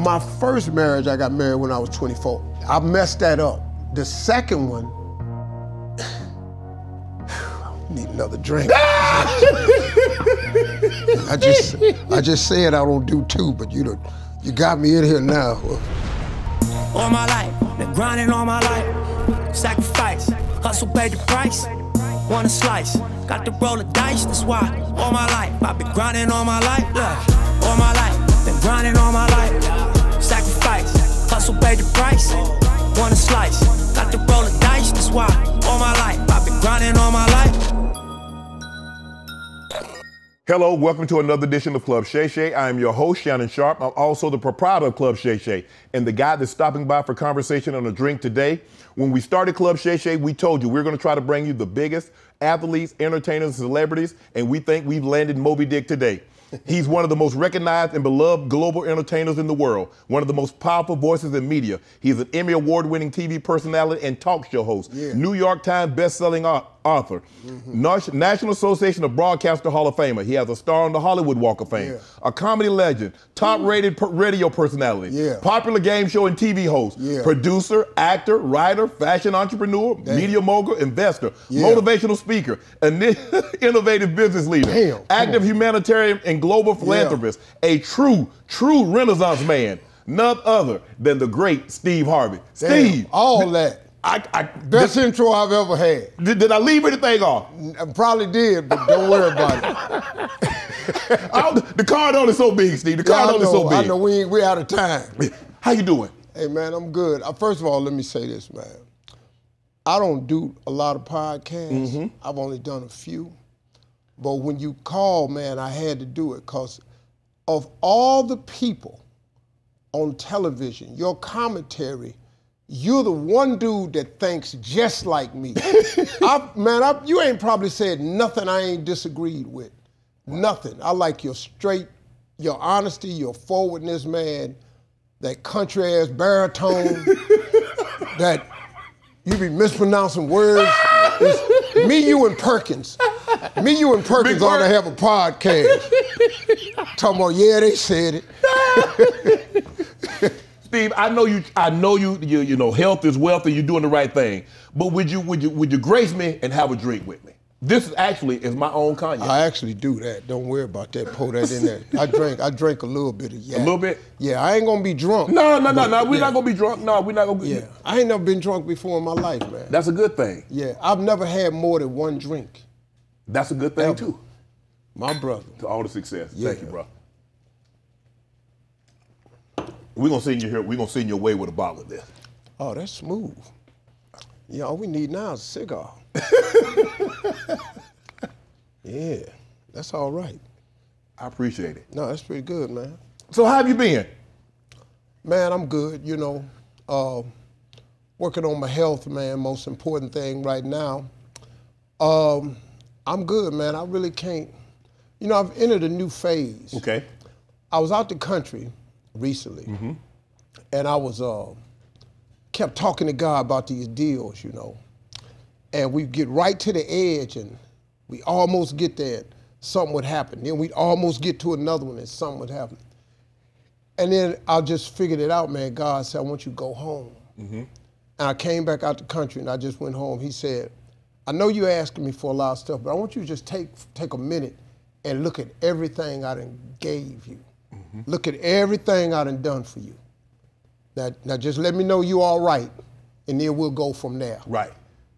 My first marriage, I got married when I was 24. I messed that up. The second one, I need another drink. I just said I don't do two, but you got me in here now. All my life, been grinding all my life. Sacrifice, hustle paid the price. Want a slice, got to roll the dice, that's why. All my life, I've been grinding all my life. Look, all my life, been grinding all my life. Sacrifice, hustle paid the price. Want a slice, got to roll the dice, that's why. All my life, I've been grinding all my life. Hello, welcome to another edition of Club Shay Shay. I am your host, Shannon Sharpe. I'm also the proprietor of Club Shay Shay and the guy that's stopping by for conversation on a drink today. When we started Club Shay Shay, we told you we're going to try to bring you the biggest athletes, entertainers, and celebrities, and we think we've landed Moby Dick today. He's one of the most recognized and beloved global entertainers in the world, one of the most powerful voices in media. He's an Emmy Award-winning TV personality and talk show host, New York Times best-selling author, National Association of Broadcaster Hall of Famer. He has a star on the Hollywood Walk of Fame, a comedy legend, top-rated radio personality, popular game show and TV host, producer, actor, writer, fashion entrepreneur, media mogul, investor, motivational speaker, innovative business leader, active humanitarian and global philanthropist, a true Renaissance man, none other than the great Steve Harvey. Steve, all that. Best intro I've ever had. Did I leave anything off? I probably did, but don't worry about it. The card on is so big, Steve. The card on is so big. I know we're out of time. How you doing? Hey, man, I'm good. First of all, let me say this, man. I don't do a lot of podcasts. I've only done a few. But when you called, man, I had to do it because of all the people on television, your commentary, you're the one dude that thinks just like me. You ain't probably said nothing I ain't disagreed with. Nothing. I like your your honesty, your forwardness, man, that country-ass baritone, that you be mispronouncing words. It's me, you, and Perkins. Me, you, and Perkins ought to have a podcast. Talking about, yeah, they said it. Steve, I know you know health is wealth and you're doing the right thing. But would you grace me and have a drink with me? This is my own cognac. I actually do that. Don't worry about that. Pour that in there. I drink a little bit of yak. A little bit? Yeah, I ain't gonna be drunk. No. We're not gonna be drunk. No, we're not gonna be. Yeah, I ain't never been drunk before in my life, man. That's a good thing. Yeah, I've never had more than one drink. That's a good thing too. My brother. To all the success. Yeah. Thank you, bro. We're gonna send you here. We're gonna send you away with a bottle of this. Oh, that's smooth. Yeah, all we need now is a cigar. Yeah, that's all right. I appreciate it. No, that's pretty good, man. So how have you been? Man, I'm good, you know. Working on my health, man, most important thing right now. I'm good, man. I really can't. You know, I've entered a new phase. Okay. I was out the country recently, and I was kept talking to God about these deals, you know. And we get right to the edge, and we almost get there, something would happen. Then we'd almost get to another one, and something would happen. And then I just figured it out, man. God said, I want you to go home. And I came back out the country, and I just went home. He said, I know you're asking me for a lot of stuff, but I want you to just take a minute and look at everything I done gave you. Look at everything I done done for you. Now just let me know you all right, and then we'll go from there. Right.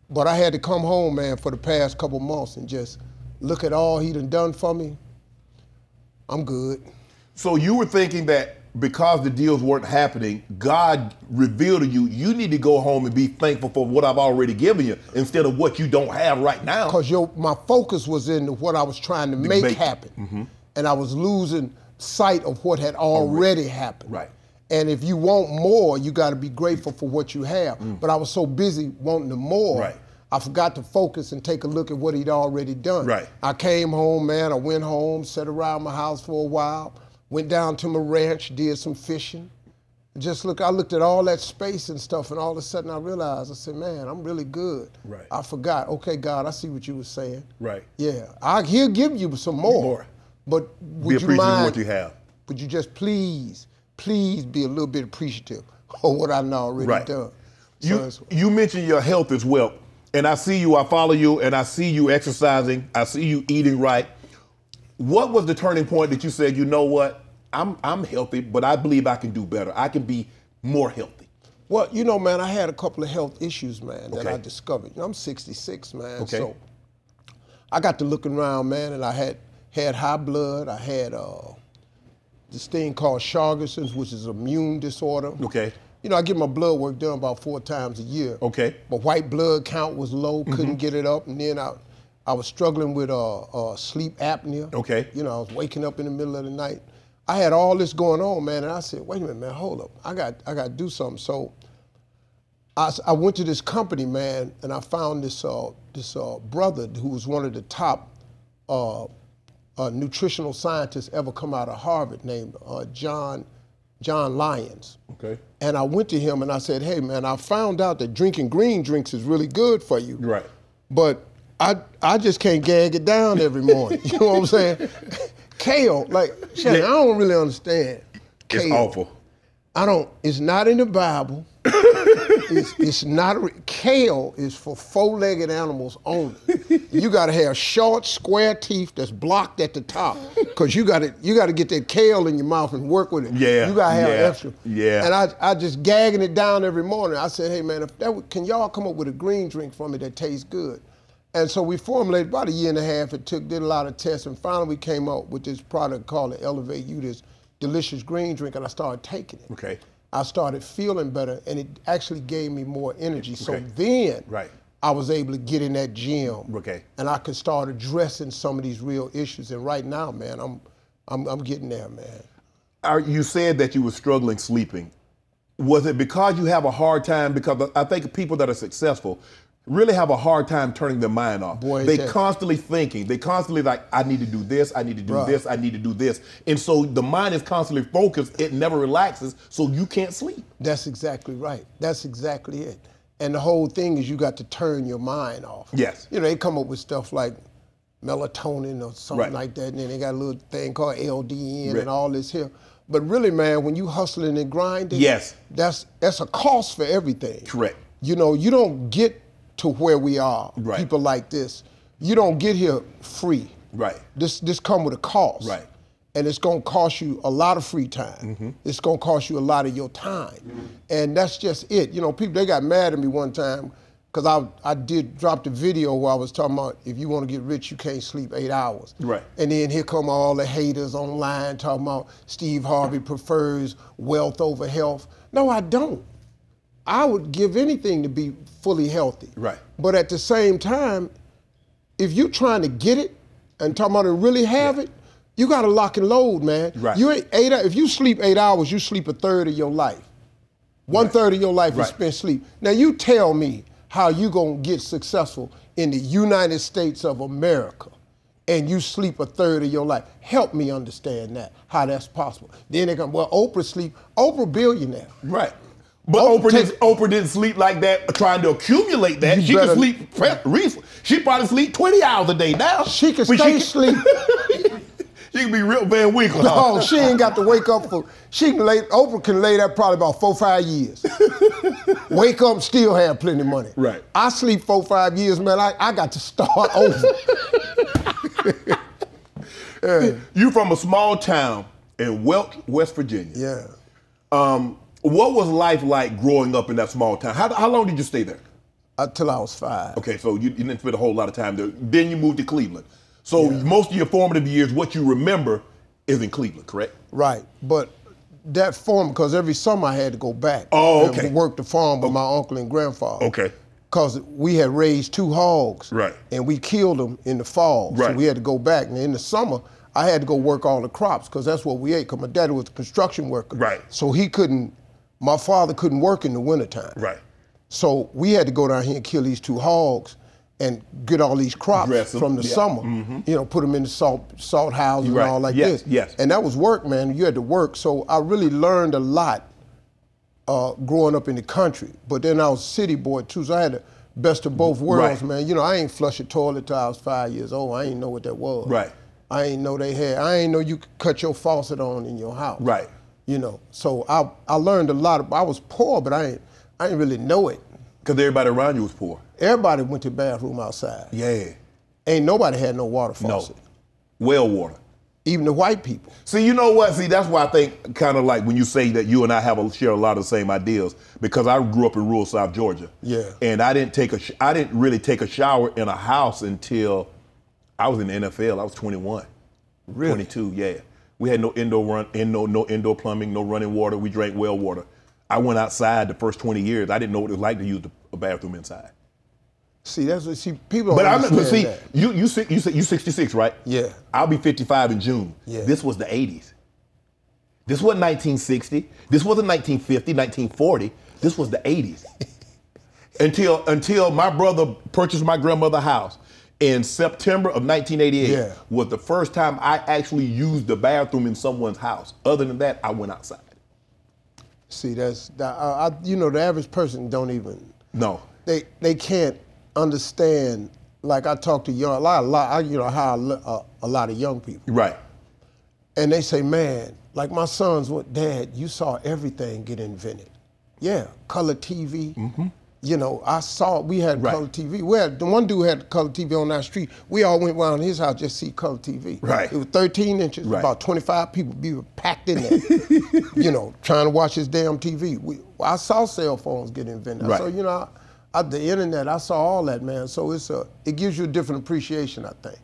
But I had to come home, man, for the past couple months and just look at all he done for me. I'm good. So you were thinking that because the deals weren't happening, God revealed to you, you need to go home and be thankful for what I've already given you instead of what you don't have right now. Because my focus was in what I was trying to make happen. And I was losing sight of what had already happened. Right. And if you want more, you got to be grateful for what you have. But I was so busy wanting the more, I forgot to focus and take a look at what he'd already done. Right. I came home, man. I went home, sat around my house for a while, went down to my ranch, did some fishing. I looked at all that space and stuff, and all of a sudden I realized, I said, man, I'm really good. Right. I forgot. Okay, God, I see what you were saying. Right. Yeah, he'll give you some more. But would you mind? What you have. Would you just please please be a little bit appreciative of what I've already done. So you mentioned your health as well. And I see you, I follow you, and I see you exercising. I see you eating right. What was the turning point that you said, you know what, I'm healthy, but I believe I can do better. I can be more healthy. Well, you know, man, I had a couple of health issues, man, that I discovered. You know, I'm 66, man, so I got to looking around, man, and I had high blood. I had this thing called Sjogren's, which is an immune disorder. You know, I get my blood work done about 4 times a year. But white blood count was low, couldn't get it up, and then I was struggling with sleep apnea. You know, I was waking up in the middle of the night. I had all this going on, man, and I said, wait a minute, man, hold up. I got to do something. So I went to this company, man, and I found this brother who was one of the top nutritional scientists ever come out of Harvard, named John Lyons. And I went to him and I said, hey, man, I found out that drinking green drinks is really good for you. But I just can't gag it down every morning. You know what I'm saying? Kale, like, Shannon, I don't really understand kale. It's awful. It's not in the Bible. It's not, kale is for 4-legged animals only. You gotta have short, square teeth that's blocked at the top, because you gotta get that kale in your mouth and work with it. You gotta have extra. And I just gagging it down every morning. I said, hey man, can y'all come up with a green drink for me that tastes good? And so we formulated about 1.5 years. It did a lot of tests, and finally we came up with this product called the Elevate You, this delicious green drink, and I started taking it. I started feeling better, and it actually gave me more energy. So then I was able to get in that gym, and I could start addressing some of these real issues. And right now, man, I'm getting there, man. You said that you were struggling sleeping. Was it because you have a hard time? Because I think people that are successful really have a hard time turning their mind off. They constantly thinking. They constantly like, I need to do this, I need to do this, I need to do this. And so the mind is constantly focused. It never relaxes, so you can't sleep. That's exactly right. That's exactly it. And the whole thing is you got to turn your mind off. You know, they come up with stuff like melatonin or something like that, and then they got a little thing called LDN and all this here. But really, man, when you hustling and grinding, that's a cost for everything. You know, you don't get to where we are, people like this, you don't get here free. This come with a cost. And it's gonna cost you a lot of free time. It's gonna cost you a lot of your time. And that's just it. You know, people, they got mad at me one time because I did drop the video where I was talking about if you want to get rich, you can't sleep 8 hours. And then here come all the haters online talking about Steve Harvey prefers wealth over health. No, I don't. I would give anything to be fully healthy. But at the same time, if you're trying to get it and talking about it really have it, you got to lock and load, man. You ain't if you sleep 8 hours, you sleep 1/3 of your life. 1/3 of your life is spent sleep. Now you tell me how you gonna get successful in the United States of America and you sleep 1/3 of your life. Help me understand that, how that's possible. Then they come, well, Oprah sleep, Oprah billionaire. But Oprah didn't sleep like that, trying to accumulate that. She could sleep, she probably sleep 20 hours a day now. She can stay asleep. She can be real Van Winkle. No, she ain't got to wake up for, Oprah can lay that probably about 4 or 5 years. Wake up, still have plenty of money. I sleep 4 or 5 years, man, I got to start over. You from a small town in Welch, West Virginia. What was life like growing up in that small town? How long did you stay there? Until I was 5. Okay, so you didn't spend a whole lot of time there. Then you moved to Cleveland. So most of your formative years, what you remember is in Cleveland, correct? But that farm, because every summer I had to go back and work the farm with my uncle and grandfather. Because we had raised 2 hogs, and we killed them in the fall, so we had to go back. And in the summer, I had to go work all the crops, because that's what we ate, because my daddy was a construction worker. So he couldn't, my father couldn't work in the wintertime. So we had to go down here and kill these 2 hogs and get all these crops from the summer. You know, put them in the salt houses and all like this. And that was work, man. You had to work. So I really learned a lot growing up in the country. But then I was a city boy too, so I had the best of both worlds, man. You know, I ain't flush a toilet till I was 5 years old. I ain't know what that was. I ain't know they had, I ain't know you could cut your faucet on in your house. You know, so I learned a lot. I was poor, but I didn't really know it. Because everybody around you was poor. Everybody went to the bathroom outside. Yeah. Ain't nobody had no water faucet. No. Well water. Even the white people. See, you know what? See, that's why I think kind of like when you say that you and I share a lot of the same ideas, because I grew up in rural South Georgia. Yeah. And I didn't really take a shower in a house until I was in the NFL. I was 21. Really? 22, yeah. We had no indoor plumbing, no running water. We drank well water. I went outside the first 20 years. I didn't know what it was like to use a bathroom inside. See, people don't But understand that. you 66, right? Yeah. I'll be 55 in June. Yeah. This was the 80s. This wasn't 1960. This wasn't 1950, 1940. This was the 80s. until my brother purchased my grandmother's house in September of 1988 was the first time I actually used the bathroom in someone's house. Other than that, I went outside. See, you know, the average person don't even. No. They can't understand. Like I talk to a lot of young people. Right. And they say, man, like my sons went, Dad, you saw everything get invented. Yeah, color TV. Mm-hmm. You know, we had color TV. The one dude had color TV on our street. We all went around his house just to see color TV. Right. It was 13 inches, about 25 people be packed in there, you know, trying to watch his damn TV. I saw cell phones get invented. Right. So, you know, the internet, I saw all that, man. So it gives you a different appreciation, I think.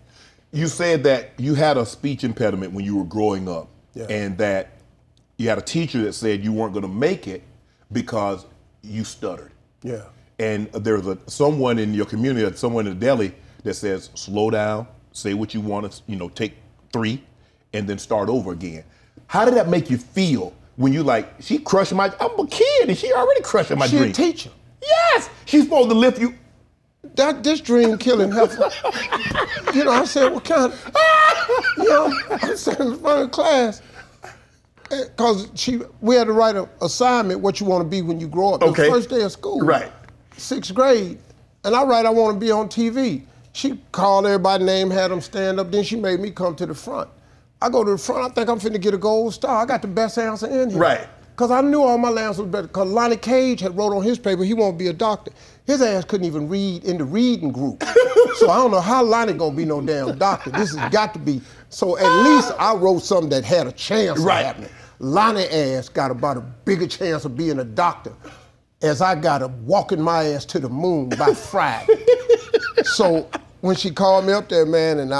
You said that you had a speech impediment when you were growing up, and that you had a teacher that said you weren't going to make it because you stuttered. Yeah. And there's someone in your community, someone in the deli that says, slow down, say what you want to, you know, take 3, and then start over again. How did that make you feel when you like, she crushed I'm a kid and she already crushed my dream. She's a teacher. Yes, she's supposed to lift you. This dream killing heifer. You know, I said, what kind of, you know, I'm sitting in front of the class. Because we had to write an assignment, what you want to be when you grow up. Okay. The first day of school. Right. 6th grade. And I write, I want to be on TV. She called everybody's name, had them stand up, then she made me come to the front. I go to the front, I think I'm finna get a gold star. I got the best answer in here. Right. Because I knew all my answers was better. Because Lonnie Cage had wrote on his paper, he wanted to be a doctor. His ass couldn't even read in the reading group. So I don't know how Lonnie gonna be no damn doctor. This has got to be. So at least I wrote something that had a chance of happening. Lonnie ass got about a bigger chance of being a doctor as I got of walking my ass to the moon by Friday. So when she called me up there, man, and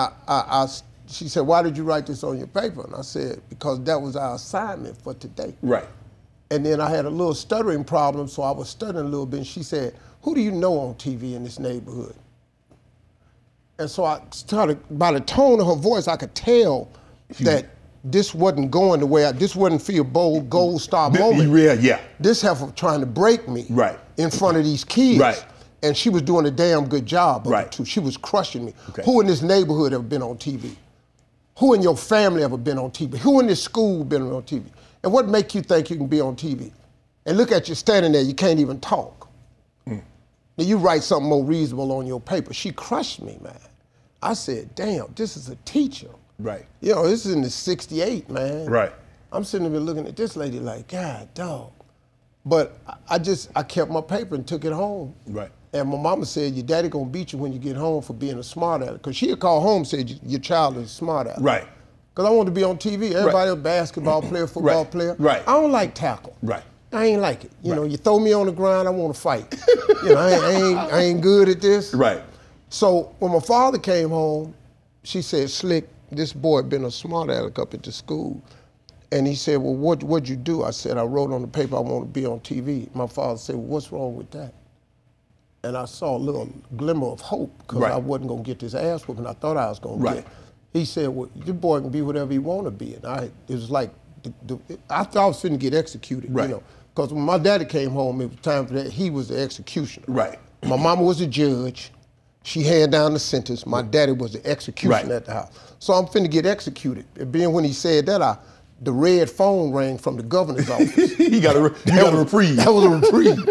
she said, why did you write this on your paper? And I said, because that was our assignment for today. Right. And then I had a little stuttering problem, so I was stuttering a little bit. And she said, who do you know on TV in this neighborhood? And so I started, by the tone of her voice, I could tell that this wasn't going the way this wasn't for a bold gold star moment. Yeah. This heifer trying to break me in front of these kids. Right. And she was doing a damn good job of right. it too. She was crushing me. Okay. Who in this neighborhood ever been on TV? Who in your family ever been on TV? Who in this school been on TV? And what make you think you can be on TV? And look at you standing there, you can't even talk. Now you write something more reasonable on your paper. She crushed me, man. I said, damn, this is a teacher. Right. You know, this is in the 68, man. Right. I'm sitting there looking at this lady like, God, dog. But I kept my paper and took it home. Right. And my mama said, your daddy gonna beat you when you get home for being a smart aleck. Because she'd call home and said, your child is a smart aleck. Right. Because I wanted to be on TV. Everybody else, basketball player, football player. Right. I don't like tackle. Right. I ain't like it. You know, you throw me on the ground, I want to fight. You know, I ain't good at this. Right. So when my father came home, she said, Slick, this boy been a smart aleck up at the school. And he said, well, what'd you do? I said, I wrote on the paper I want to be on TV. My father said, well, what's wrong with that? And I saw a little glimmer of hope because I wasn't going to get this ass whooping I thought I was going to get. He said, well, your boy can be whatever he want to be. And it was like, I thought I was finna get executed, you know. Because when my daddy came home, it was time for that, he was the executioner. Right. My mama was the judge. She handed down the sentence. My daddy was the executioner at the house. So I'm finna get executed. And being when he said that, the red phone rang from the governor's office. You got a reprieve. That was a reprieve.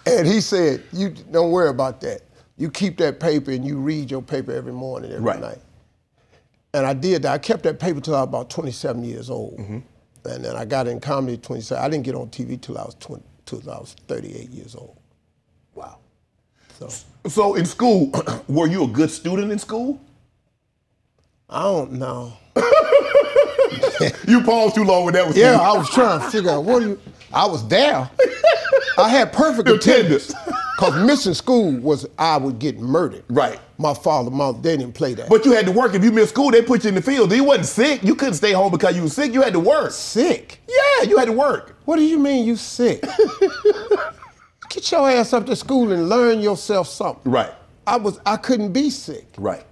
And he said, you don't worry about that. You keep that paper and you read your paper every morning, every night. And I did that. I kept that paper till I was about 27 years old. And then I got in comedy at 27. I didn't get on TV till I was 38 years old. Wow. So So in school, were you a good student in school? I don't know. You paused too long with that one. Yeah, I was trying to figure out I was there. I had perfect attendance. Because missing school I would get murdered. Right. My father, mom, they didn't play that. But you had to work. If you missed school, they put you in the field. You wasn't sick. You couldn't stay home because you were sick. You had to work. Sick? Yeah, you had to work. What do you mean you sick? Get your ass up to school and learn yourself something. Right. I couldn't be sick. Right.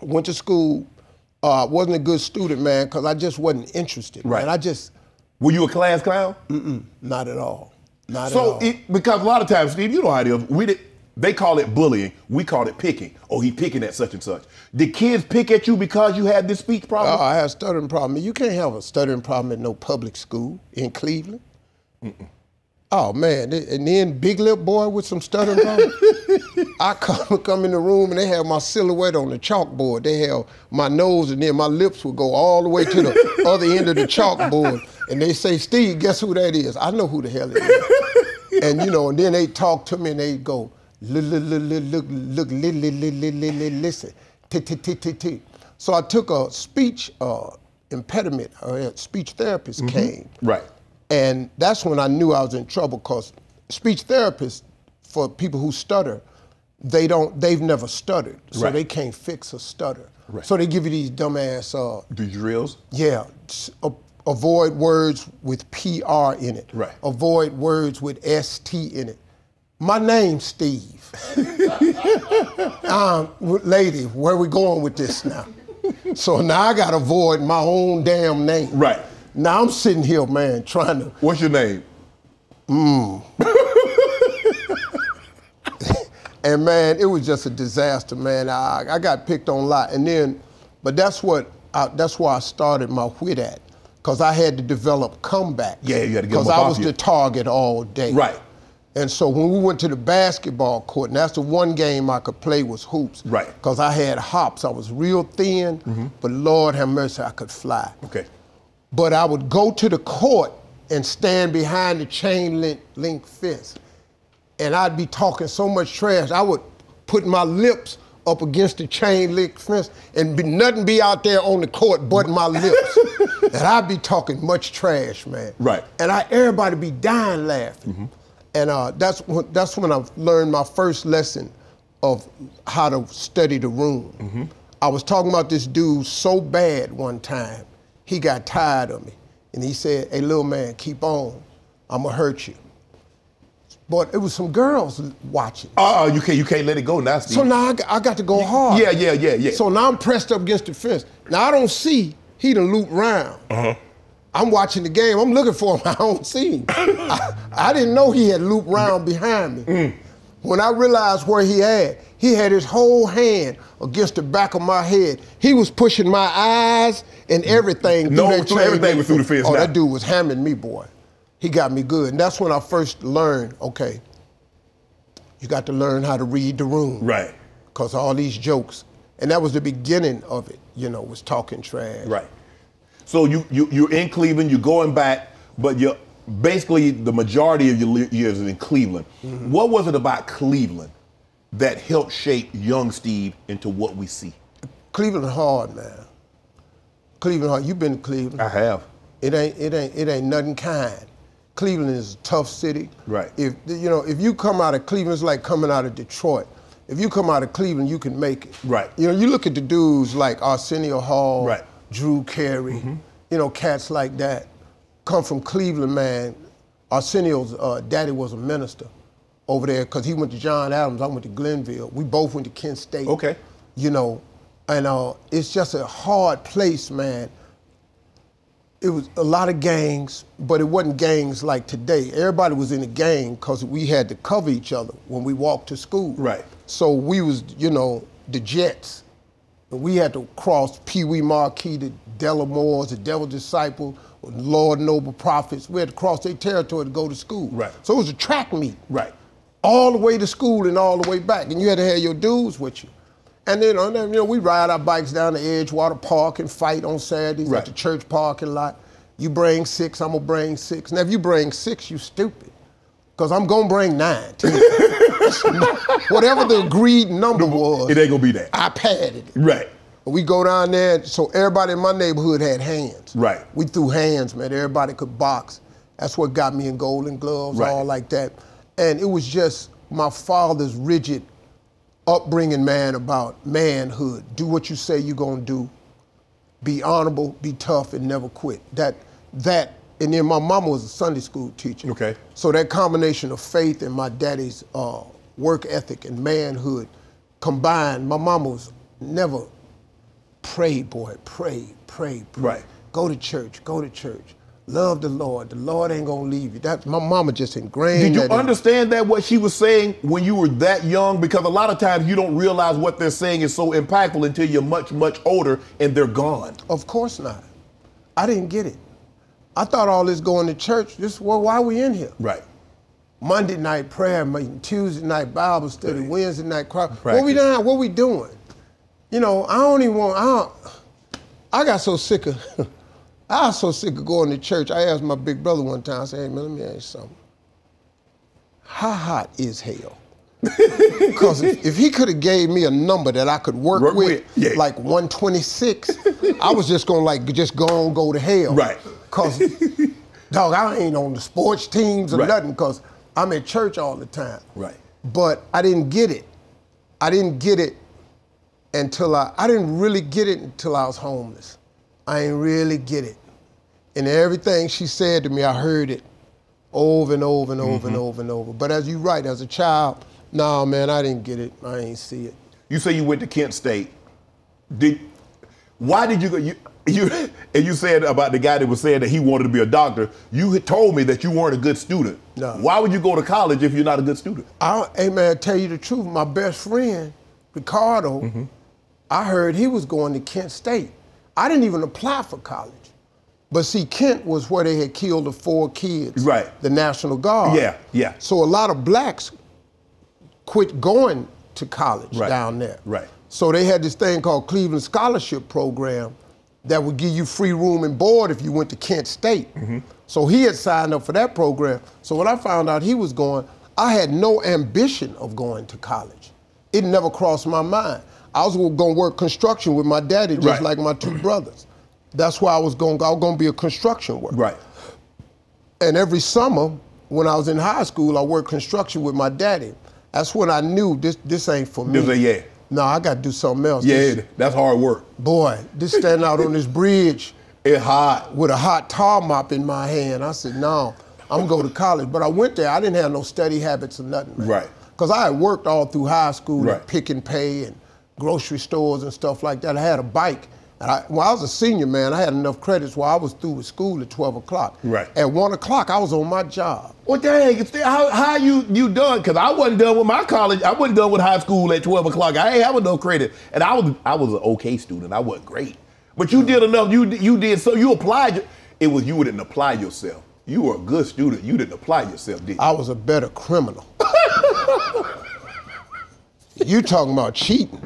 Went to school, wasn't a good student, man, because I just wasn't interested. Right. Man. Were you a class clown? Not at all. Not at So, all. because a lot of times, Steve, you know how it is. They call it bullying. We call it picking. Oh, he picking at such and such. Did kids pick at you because you had this speech problem? I had a stuttering problem. You can't have a stuttering problem at no public school in Cleveland. Oh, man. And then big lip boy with some stuttering problem. I come in the room and they have my silhouette on the chalkboard. They have my nose and then my lips would go all the way to the other end of the chalkboard. And they say, Steve, guess who that is? I know who the hell it is. And and then they talk to me and they go, look, listen, t. So I took a speech impediment, a speech therapist came. Right. And that's when I knew I was in trouble, because speech therapists, for people who stutter, they've never stuttered, so Right. they can't fix a stutter. Right. So they give you these dumbass, The drills? yeah, avoid words with PR in it. Right. Avoid words with ST in it. My name's Steve. Lady, where we going with this now? So now I gotta avoid my own damn name. Right. Now I'm sitting here, man, trying to. What's your name? And man, it was just a disaster, man. I got picked on a lot, but that's why I started my wit at, because I had to develop comeback. Yeah, you had to get them because up I off was you. the target all day. Right. And so when we went to the basketball court, and that's the one game I could play was hoops. Right. Because I had hops. I was real thin, but Lord have mercy, I could fly. Okay. But I would go to the court and stand behind the chain link fence. And I'd be talking so much trash, I would put my lips up against the chain link fence and nothing be out there on the court but my lips. And I'd be talking much trash, man. Right. And everybody be dying laughing. And that's when I learned my first lesson of how to study the room. I was talking about this dude so bad one time, he got tired of me. And he said, hey, little man, keep on. I'm gonna hurt you. But it was some girls watching. You can't let it go now, Steve. So now I got to go hard. Yeah. So now I'm pressed up against the fence. Now I don't see he done looped round. I'm watching the game. I'm looking for him. I don't see him. I didn't know he had looped round behind me. When I realized where he had his whole hand against the back of my head. He was pushing my eyes and everything. Everything was through the fence. Oh, that dude was hammering me, boy. He got me good. And that's when I first learned, okay, you got to learn how to read the room. Right. Because all these jokes. And that was the beginning of it, was talking trash. Right. So you're in Cleveland, you're going back, but you're basically the majority of your years is in Cleveland. What was it about Cleveland that helped shape young Steve into what we see? Cleveland hard, man. Cleveland hard. You've been to Cleveland. I have. It ain't nothing kind. Cleveland is a tough city. Right. If you come out of Cleveland, it's like coming out of Detroit. If you come out of Cleveland, you can make it. Right. You look at the dudes like Arsenio Hall, right. Drew Carey, cats like that, come from Cleveland, man. Arsenio's daddy was a minister over there because he went to John Adams, I went to Glenville. We both went to Kent State. Okay. And it's just a hard place, man. It was a lot of gangs, but it wasn't gangs like today. Everybody was in a gang because we had to cover each other when we walked to school. Right. So we was, the Jets. And we had to cross Pee Wee Marquis, the Delamore's, the Devil Disciples, Lord Noble Prophets. We had to cross their territory to go to school. Right. So it was a track meet. Right. All the way to school and all the way back. And you had to have your dudes with you. And then, we ride our bikes down to Edgewater Park and fight on Saturdays at the church parking lot. You bring 6, I'm gonna bring 6. Now if you bring 6, you stupid. Because I'm gonna bring 9, 10. Whatever the agreed number was. It ain't gonna be that. I padded it. Right. We go down there, so everybody in my neighborhood had hands. Right. We threw hands, man. Everybody could box. That's what got me in Golden Gloves, all like that. And it was just my father's rigid upbringing, man, about manhood. Do what you say you're gonna do. Be honorable, be tough, and never quit. And then my mama was a Sunday school teacher. Okay. So that combination of faith and my daddy's work ethic and manhood combined, my mama was never prayed, boy, pray. Right. Go to church. Love the Lord. The Lord ain't gonna leave you. That my mama just ingrained. Did you understand that what she was saying when you were that young? Because a lot of times you don't realize what they're saying is so impactful until you're much, much older and they're gone. Of course not. I didn't get it. I thought all this going to church, why are we in here? Right. Monday night prayer meeting, Tuesday night Bible study, Wednesday night crowd. Practice. What we doing? You know, I got so sick of, I was so sick of going to church. I asked my big brother one time, I said, hey man, let me ask you something. How hot is hell? Because if he could have gave me a number that I could work with, like 126, I was just gonna go to hell. Right. Cause dog, I ain't on the sports teams or nothing, cause I'm at church all the time. Right. But I didn't get it. I didn't really get it until I was homeless. I didn't really get it. And everything she said to me, I heard it over and over and over and over and over. But as you right, as a child, nah, man, I didn't get it. I ain't see it. You say you went to Kent State. Why did you go? And you said about the guy that was saying that he wanted to be a doctor. You had told me that you weren't a good student. No. Why would you go to college if you're not a good student? Hey man, tell you the truth, my best friend, Ricardo, I heard he was going to Kent State. I didn't even apply for college. But see, Kent was where they had killed the 4 kids. Right. The National Guard. Yeah. So a lot of blacks quit going to college down there. Right. So they had this thing called Cleveland Scholarship Program that would give you free room and board if you went to Kent State. So he had signed up for that program. So when I found out he was going, I had no ambition of going to college. It never crossed my mind. I was going to work construction with my daddy, just like my 2 brothers. That's why I was going to be a construction worker. Right. And every summer, when I was in high school, I worked construction with my daddy. That's when I knew this ain't for me. No, I got to do something else. That's hard work. Boy, this standing out on this bridge. It's hot. With a hot tar mop in my hand. I said, no, I'm going to go to college. But I went there, I didn't have no study habits or nothing, man. Right. Because I had worked all through high school at Pick and Pay and grocery stores and stuff like that. I had a bike. And when I was a senior, man, I had enough credits where I was through with school at 12 o'clock. Right. At 1 o'clock, I was on my job. Well, dang, how you done? Because I wasn't done with my college. I wasn't done with high school at 12 o'clock. I ain't having no credit. And I was an okay student. I wasn't great. But you did enough. You did so. You applied. You didn't apply yourself. You were a good student. You didn't apply yourself, did you? I was a better criminal. You talking about cheating.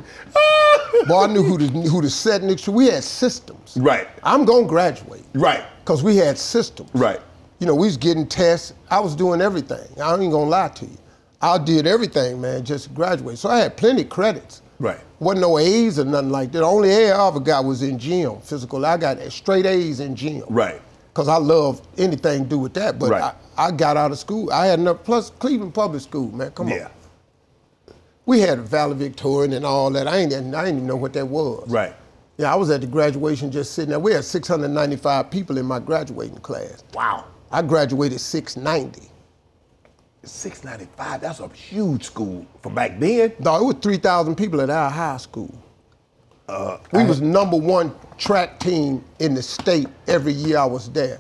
Boy, I knew who to set next to. We had systems. Right. I'm going to graduate. Right. Because we had systems. Right. You know, we was getting tests. I was doing everything. I ain't going to lie to you. I did everything, man, just to graduate. So I had plenty of credits. Right. Wasn't no A's or nothing like that. The only A I ever got was in gym, physical. I got straight A's in gym. Right. Because I love anything to do with that. But I got out of school. I had enough, plus Cleveland Public School, man, come on. We had a valedictorian and all that. I didn't even know what that was. Right. Yeah, I was at the graduation just sitting there. We had 695 people in my graduating class. Wow. I graduated 690. 695, that's a huge school for back then. No, it was 3,000 people at our high school. We was #1 track team in the state every year I was there.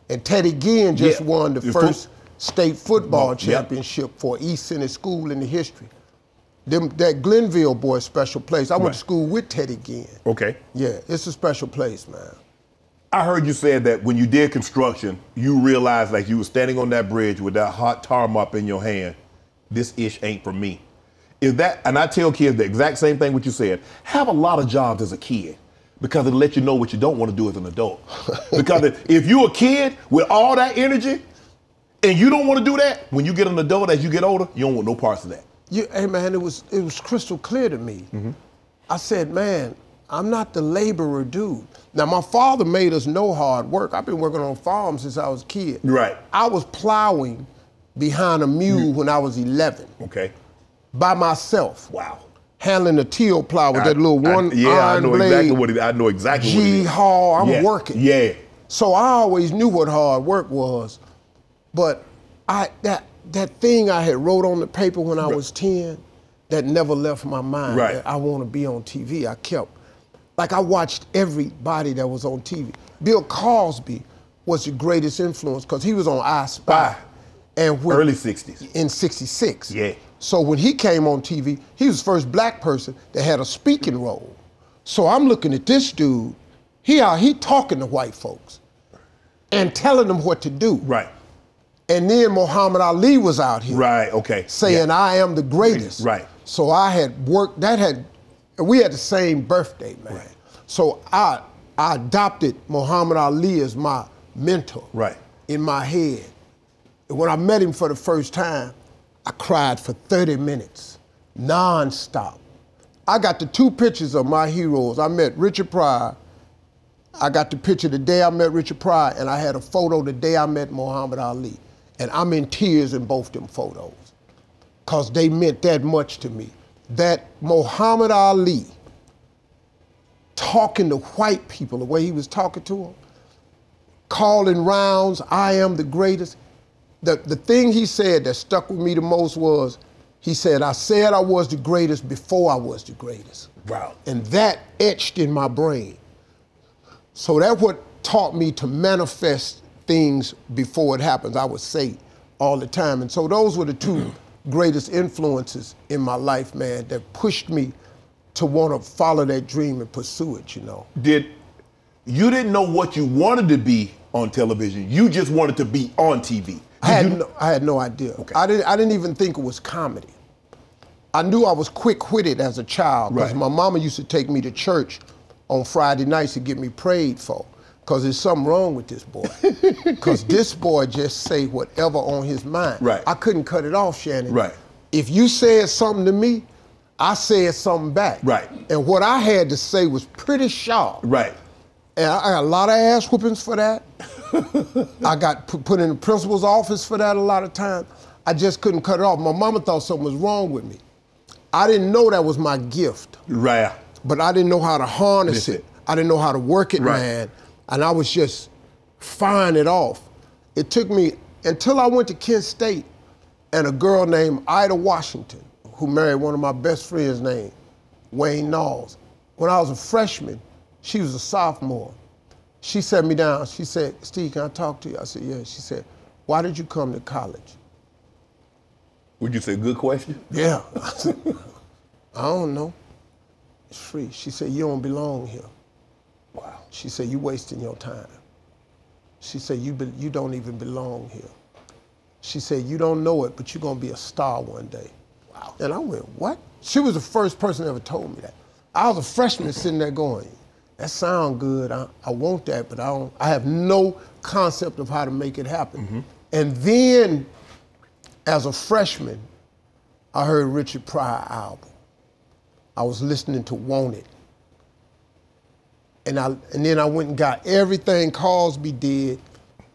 And Teddy Ginn just won the first state football championship for East Senate School in the history. That Glenville boy, special place. I went to school with Teddy Ginn. Okay. Yeah, it's a special place, man. I heard you said that when you did construction, you realized like you were standing on that bridge with that hot tar mop in your hand, this ish ain't for me. Is that, and I tell kids the exact same thing what you said, have a lot of jobs as a kid. Because it lets you know what you don't want to do as an adult. Because if you're a kid with all that energy and you don't want to do that, when you get an adult as you get older, you don't want no parts of that. Hey man, it was crystal clear to me. I said, man, I'm not the laborer dude. Now my father made us know hard work. I've been working on farms since I was a kid. Right. I was plowing behind a mule when I was 11. Okay. By myself. Wow. Handling a till plow with that little iron blade. I know exactly what it is. G-haul, I'm working. Yeah. So I always knew what hard work was, but that thing I had wrote on the paper when I was 10, that never left my mind. Right. That I want to be on TV. I kept, like I watched everybody that was on TV. Bill Cosby was the greatest influence because he was on I Spy. And when, early 60s. In 66. Yeah. So when he came on TV, he was the first black person that had a speaking role. So I'm looking at this dude, he talking to white folks and telling them what to do. Right. And then Muhammad Ali was out here. Right, okay. Saying, I am the greatest. Right. So I had worked, we had the same birthday, man. Right. So I adopted Muhammad Ali as my mentor. Right. In my head. And when I met him for the first time, I cried for 30 minutes, non-stop. I got the 2 pictures of my heroes. I met Richard Pryor. I got the picture the day I met Richard Pryor, and I had a photo the day I met Muhammad Ali. And I'm in tears in both them photos, because they meant that much to me. That Muhammad Ali talking to white people the way he was talking to them, calling rounds, I am the greatest. The thing he said that stuck with me the most was, he said I was the greatest before I was the greatest. Wow. And that etched in my brain. So that's what taught me to manifest things before it happens, I would say all the time. And so those were the 2 greatest influences in my life, man, that pushed me to want to follow that dream and pursue it, you know. You didn't know what you wanted to be on television. You just wanted to be on TV. I had no idea. Okay. I didn't even think it was comedy. I knew I was quick-witted as a child because my mama used to take me to church on Friday nights to get me prayed for, because there's something wrong with this boy. Because this boy just say whatever on his mind. Right. I couldn't cut it off, Shannon. Right. If you said something to me, I said something back. Right. And what I had to say was pretty sharp. Right. And I got a lot of ass whoopings for that. I got put in the principal's office for that a lot of times. I just couldn't cut it off. My mama thought something was wrong with me. I didn't know that was my gift. Right. But I didn't know how to harness it. I didn't know how to work it, man. And I was just firing it off. It took me until I went to Kent State and a girl named Ida Washington, who married one of my best friends named Wayne Knowles. When I was a freshman, she was a sophomore. She sat me down, she said, Steve, can I talk to you? I said, yeah. She said, why did you come to college? Would you say, good question? Yeah. I said, I don't know. It's free. She said, you don't belong here. Wow. She said, you wasting your time. She said, you don't even belong here. She said, you don't know it, but you're gonna be a star one day. Wow. And I went, what? She was the first person that ever told me that. I was a freshman sitting there going, that sounds good, I want that, but I have no concept of how to make it happen. And then, as a freshman, I heard Richard Pryor album. I was listening to Want It. And then I went and got everything Cosby did,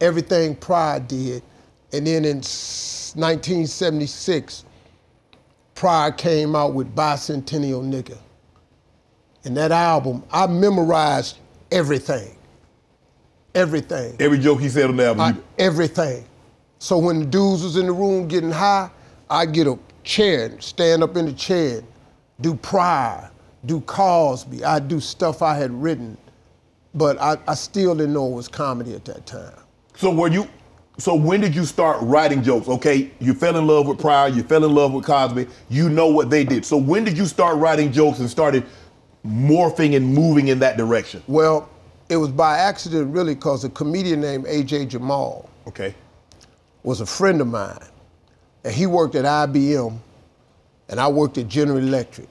everything Pryor did, and then in 1976, Pryor came out with Bicentennial Nigga. And that album, I memorized everything. Everything. Every joke he said on the album? Everything. So when the dudes was in the room getting high, I'd get a chair, stand up in the chair, do Pryor, do Cosby, I'd do stuff I had written. But I still didn't know it was comedy at that time. So when did you start writing jokes? Okay, you fell in love with Pryor, you fell in love with Cosby, you know what they did. So when did you start writing jokes and started morphing and moving in that direction? Well, it was by accident really, because a comedian named A.J. Jamal was a friend of mine. And he worked at IBM and I worked at General Electric.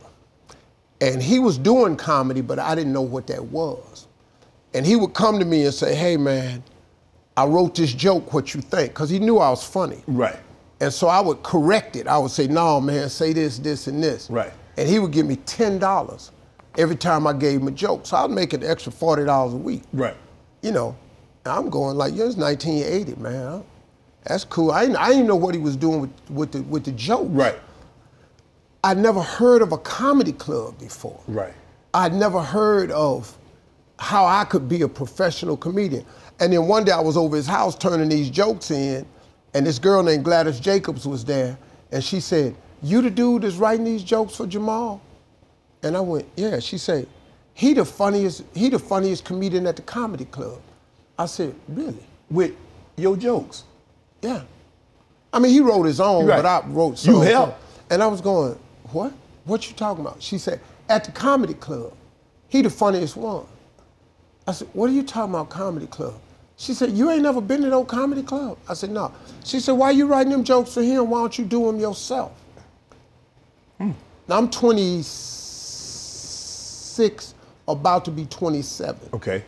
And he was doing comedy, but I didn't know what that was. And he would come to me and say, hey man, I wrote this joke, what you think? Because he knew I was funny. Right. And so I would correct it. I would say, no man, say this, this, and this. Right. And he would give me $10 every time I gave him a joke. So I'd make an extra $40 a week. Right. You know, I'm going like, it's 1980, man. That's cool. I didn't know what he was doing with the joke. Right. I'd never heard of a comedy club before. Right. I'd never heard of how I could be a professional comedian. And then one day I was over his house turning these jokes in, and this girl named Gladys Jacobs was there, and she said, you the dude that's writing these jokes for Jamal? And I went, yeah. She said, he the funniest comedian at the comedy club. I said, really? With your jokes? Yeah. I mean, he wrote his own, right. but I wrote some. You helped. And I was going, what? What you talking about? She said, at the comedy club, he the funniest one. I said, what are you talking about, comedy club? She said, you ain't never been to no comedy club? I said, no. She said, why you writing them jokes for him? Why don't you do them yourself? Now I'm 26, about to be 27. Okay.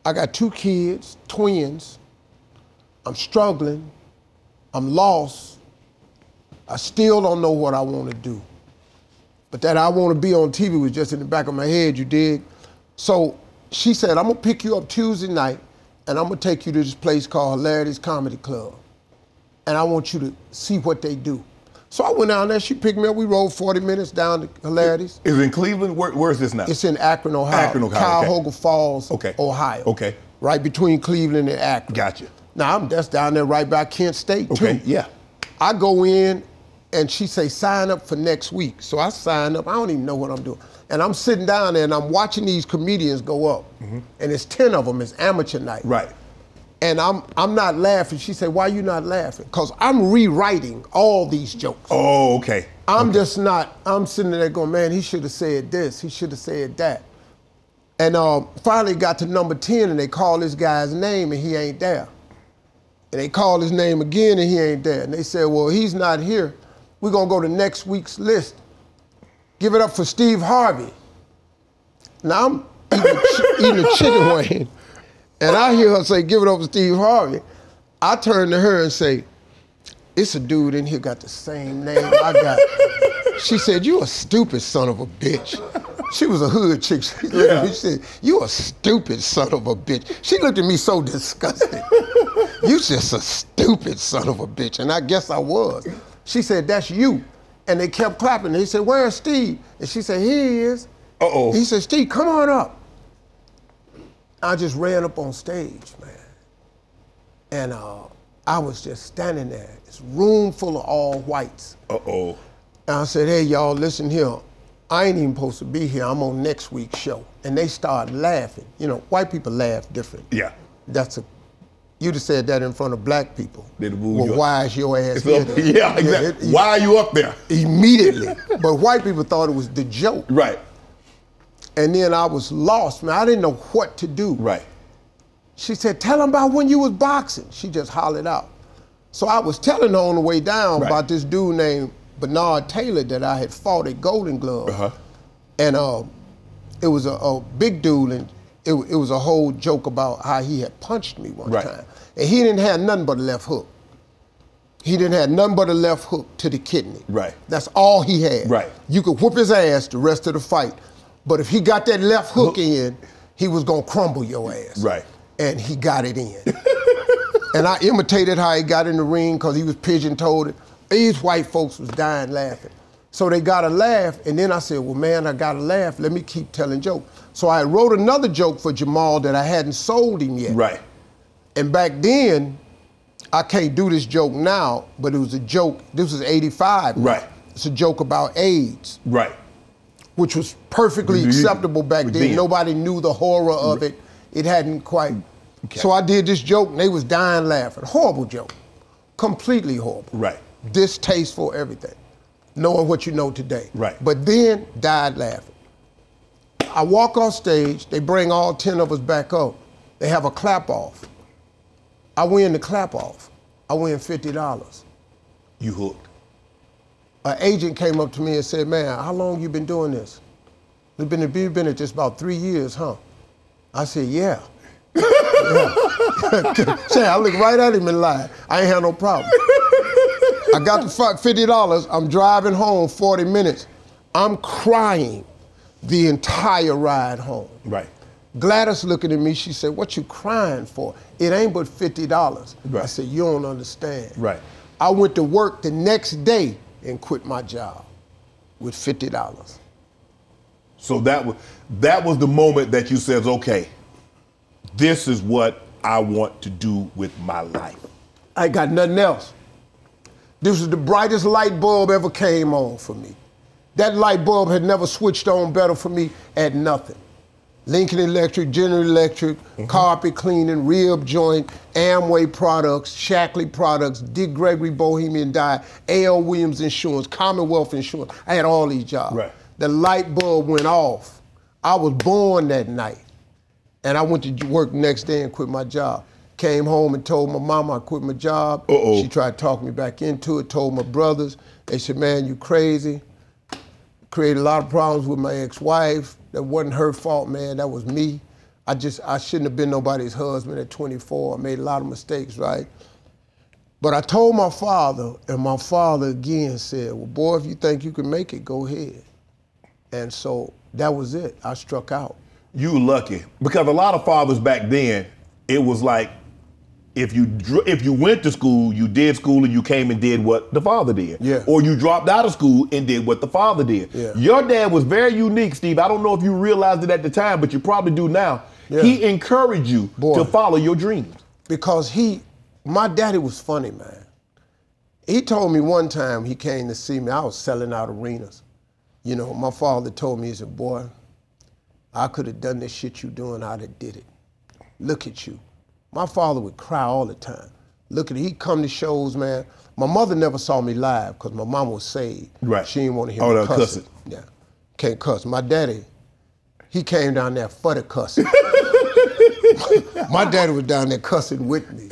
I got 2 kids, twins. I'm struggling. I'm lost. I still don't know what I want to do. But that I want to be on TV was just in the back of my head, you dig? So she said, I'm gonna pick you up Tuesday night and I'm gonna take you to this place called Hilarity's Comedy Club. And I want you to see what they do. So I went down there, she picked me up, we rode 40 minutes down to Hilarity's. Is it in Cleveland? Where is this now? It's in Akron, Ohio. Akron, Ohio. Cuyahoga Falls, okay. Ohio. Okay. Right between Cleveland and Akron. Gotcha. Now that's down there right by Kent State too. Okay, yeah. I go in and she say, sign up for next week. So I sign up, I don't even know what I'm doing. And I'm sitting down there and I'm watching these comedians go up. And it's 10 of them, it's amateur night. Right. And I'm not laughing. She said, why you not laughing? Because I'm rewriting all these jokes. Oh, okay. I'm just not, I'm sitting there going, man, he should have said this, he should have said that. And finally got to number 10 and they call this guy's name and he ain't there. And they call his name again and he ain't there. And they said, well, he's not here. We're gonna go to next week's list. Give it up for Steve Harvey. Now I'm eating a chicken wing and I hear her say, give it up for Steve Harvey. I turn to her and say, it's a dude in here got the same name I got. She said, you a stupid son of a bitch. She was a hood chick. She looked at me, she said, you a stupid son of a bitch. She looked at me so disgusted. You just a stupid son of a bitch. And I guess I was. She said, that's you. And they kept clapping. They said, where's Steve? And she said, here he is. Uh-oh. He said, Steve, come on up. I just ran up on stage, man. And I was just standing there. This room full of all whites. Uh-oh. And I said, hey, y'all, listen here. I ain't even supposed to be here. I'm on next week's show. And they started laughing. You know, white people laugh different. Yeah. You'd have said that in front of black people. Well, why is your ass here? Yeah, exactly. Why are you up there? Immediately. But white people thought it was the joke. Right. And then I was lost, man. I didn't know what to do. Right. She said, tell them about when you was boxing. She just hollered out. So I was telling her on the way down about this dude named Bernard Taylor that I had fought at Golden Glove. And it was a big dude, and it was a whole joke about how he had punched me one time. And he didn't have nothing but a left hook. He didn't have nothing but a left hook to the kidney. Right. That's all he had. Right. You could whoop his ass the rest of the fight, but if he got that left hook in, he was gonna crumble your ass. Right. And he got it in. And I imitated how he got in the ring because he was pigeon-toed. These white folks was dying laughing. So they got a laugh, and then I said, well, man, I got a laugh. Let me keep telling jokes. So I wrote another joke for Jamal that I hadn't sold him yet. Right. And back then, I can't do this joke now, but it was a joke. This was 85. Right. It's a joke about AIDS. Right. Which was perfectly acceptable back then. Nobody knew the horror of it. It hadn't quite. Okay. So I did this joke, and they was dying laughing. Horrible joke. Completely horrible. Right. Distasteful, everything. Knowing what you know today. Right. But then, died laughing. I walk off stage, they bring all 10 of us back up. They have a clap off. I win the clap off. I win $50. You hooked. an agent came up to me and said, man, how long you been doing this? You've been at this about 3 years, huh? I said, yeah. Yeah. I looked right at him and lied. I ain't had no problem. I got the $50. I'm driving home 40 minutes. I'm crying the entire ride home. Right. Gladys looking at me, she said, what you crying for? It ain't but $50. Right. I said, you don't understand. Right. I went to work the next day and quit my job with $50. So that was the moment that you said, okay, this is what I want to do with my life. I got nothing else. This was the brightest light bulb ever came on for me. That light bulb had never switched on better for me at nothing. Lincoln Electric, General Electric, carpet cleaning, rib joint, Amway products, Shackley products, Dick Gregory Bohemian Dye, A.L. Williams Insurance, Commonwealth Insurance. I had all these jobs. Right. The light bulb went off. I was born that night. And I went to work the next day and quit my job. Came home and told my mama I quit my job. She tried to talk me back into it, told my brothers. They said, man, you crazy. Created a lot of problems with my ex-wife. That wasn't her fault, man, that was me. I shouldn't have been nobody's husband at 24. I made a lot of mistakes, right? But I told my father, and my father again said, well, boy, if you think you can make it, go ahead. And so that was it, I struck out. You lucky, because a lot of fathers back then, it was like, if you went to school, you did school and you came and did what the father did. Yeah. Or you dropped out of school and did what the father did. Yeah. Your dad was very unique, Steve. I don't know if you realized it at the time, but you probably do now. Yeah. He encouraged you to follow your dreams. Because my daddy was funny, man. He told me one time he came to see me, I was selling out arenas. You know, my father told me, he said, boy, I could have done this shit you doing, I'd have did it. Look at you. My father would cry all the time. Look at it, he'd come to shows, man. My mother never saw me live because my mama was saved. Right. She didn't want to hear me cussing. Yeah, can't cuss. My daddy, he came down there for the cussing. My daddy was down there cussing with me.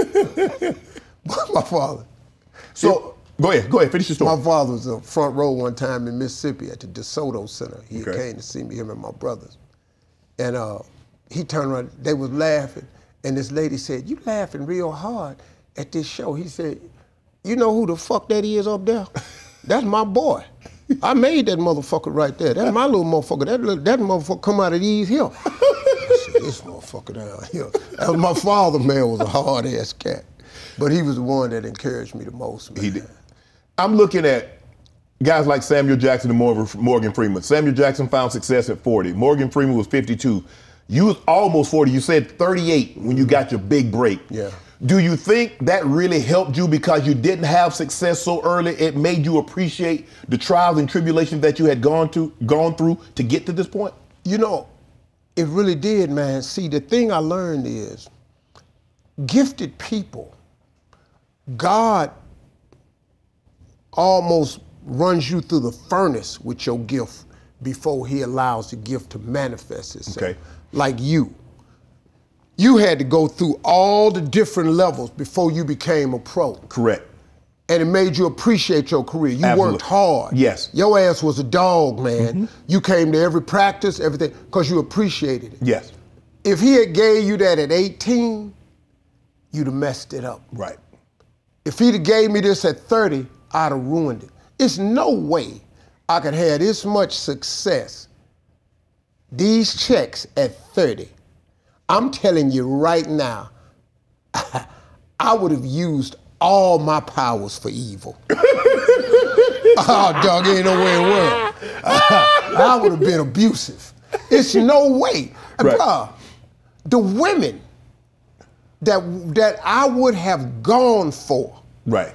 My father. So, go ahead, finish your story. My father was in front row one time in Mississippi at the DeSoto Center. He came to see me, him and my brothers. And he turned around, they was laughing. And this lady said, you laughing real hard at this show. He said, you know who the fuck that is up there? That's my boy. I made that motherfucker right there. That's my little motherfucker. That motherfucker come out of these here. I said, this motherfucker down here. That was my father, man, was a hard-ass cat. But he was the one that encouraged me the most, man. He did. I'm looking at guys like Samuel Jackson and Morgan Freeman. Samuel Jackson found success at 40. Morgan Freeman was 52. You was almost 40. You said 38 when you got your big break. Yeah. Do you think that really helped you because you didn't have success so early? It made you appreciate the trials and tribulations that you had gone through to get to this point? You know, it really did, man. See, the thing I learned is gifted people, God almost runs you through the furnace with your gift before he allows the gift to manifest itself. Okay. Like you. You had to go through all the different levels before you became a pro. Correct. And it made you appreciate your career. You Absolutely. worked hard. Yes. Your ass was a dog, man. You came to every practice, everything, because you appreciated it. Yes. If he had gave you that at 18, you'd have messed it up. Right. If he'd have gave me this at 30, I'd have ruined it. It's no way I could have this much success, these checks at 30. I'm telling you right now, I would have used all my powers for evil. Oh, dog, ain't no way in the world. I would have been abusive. It's no way. Right. Bruh, the women that I would have gone for Right.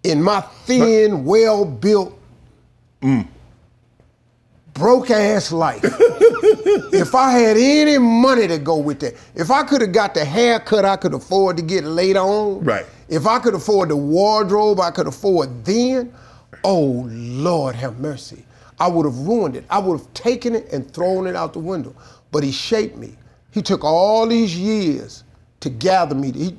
in my thin, well-built, broke-ass life, if I had any money to go with that, if I could have got the haircut I could afford to get later on, Right. if I could afford the wardrobe I could afford then, oh, Lord have mercy. I would have ruined it. I would have taken it and thrown it out the window. But he shaped me. He took all these years to gather me.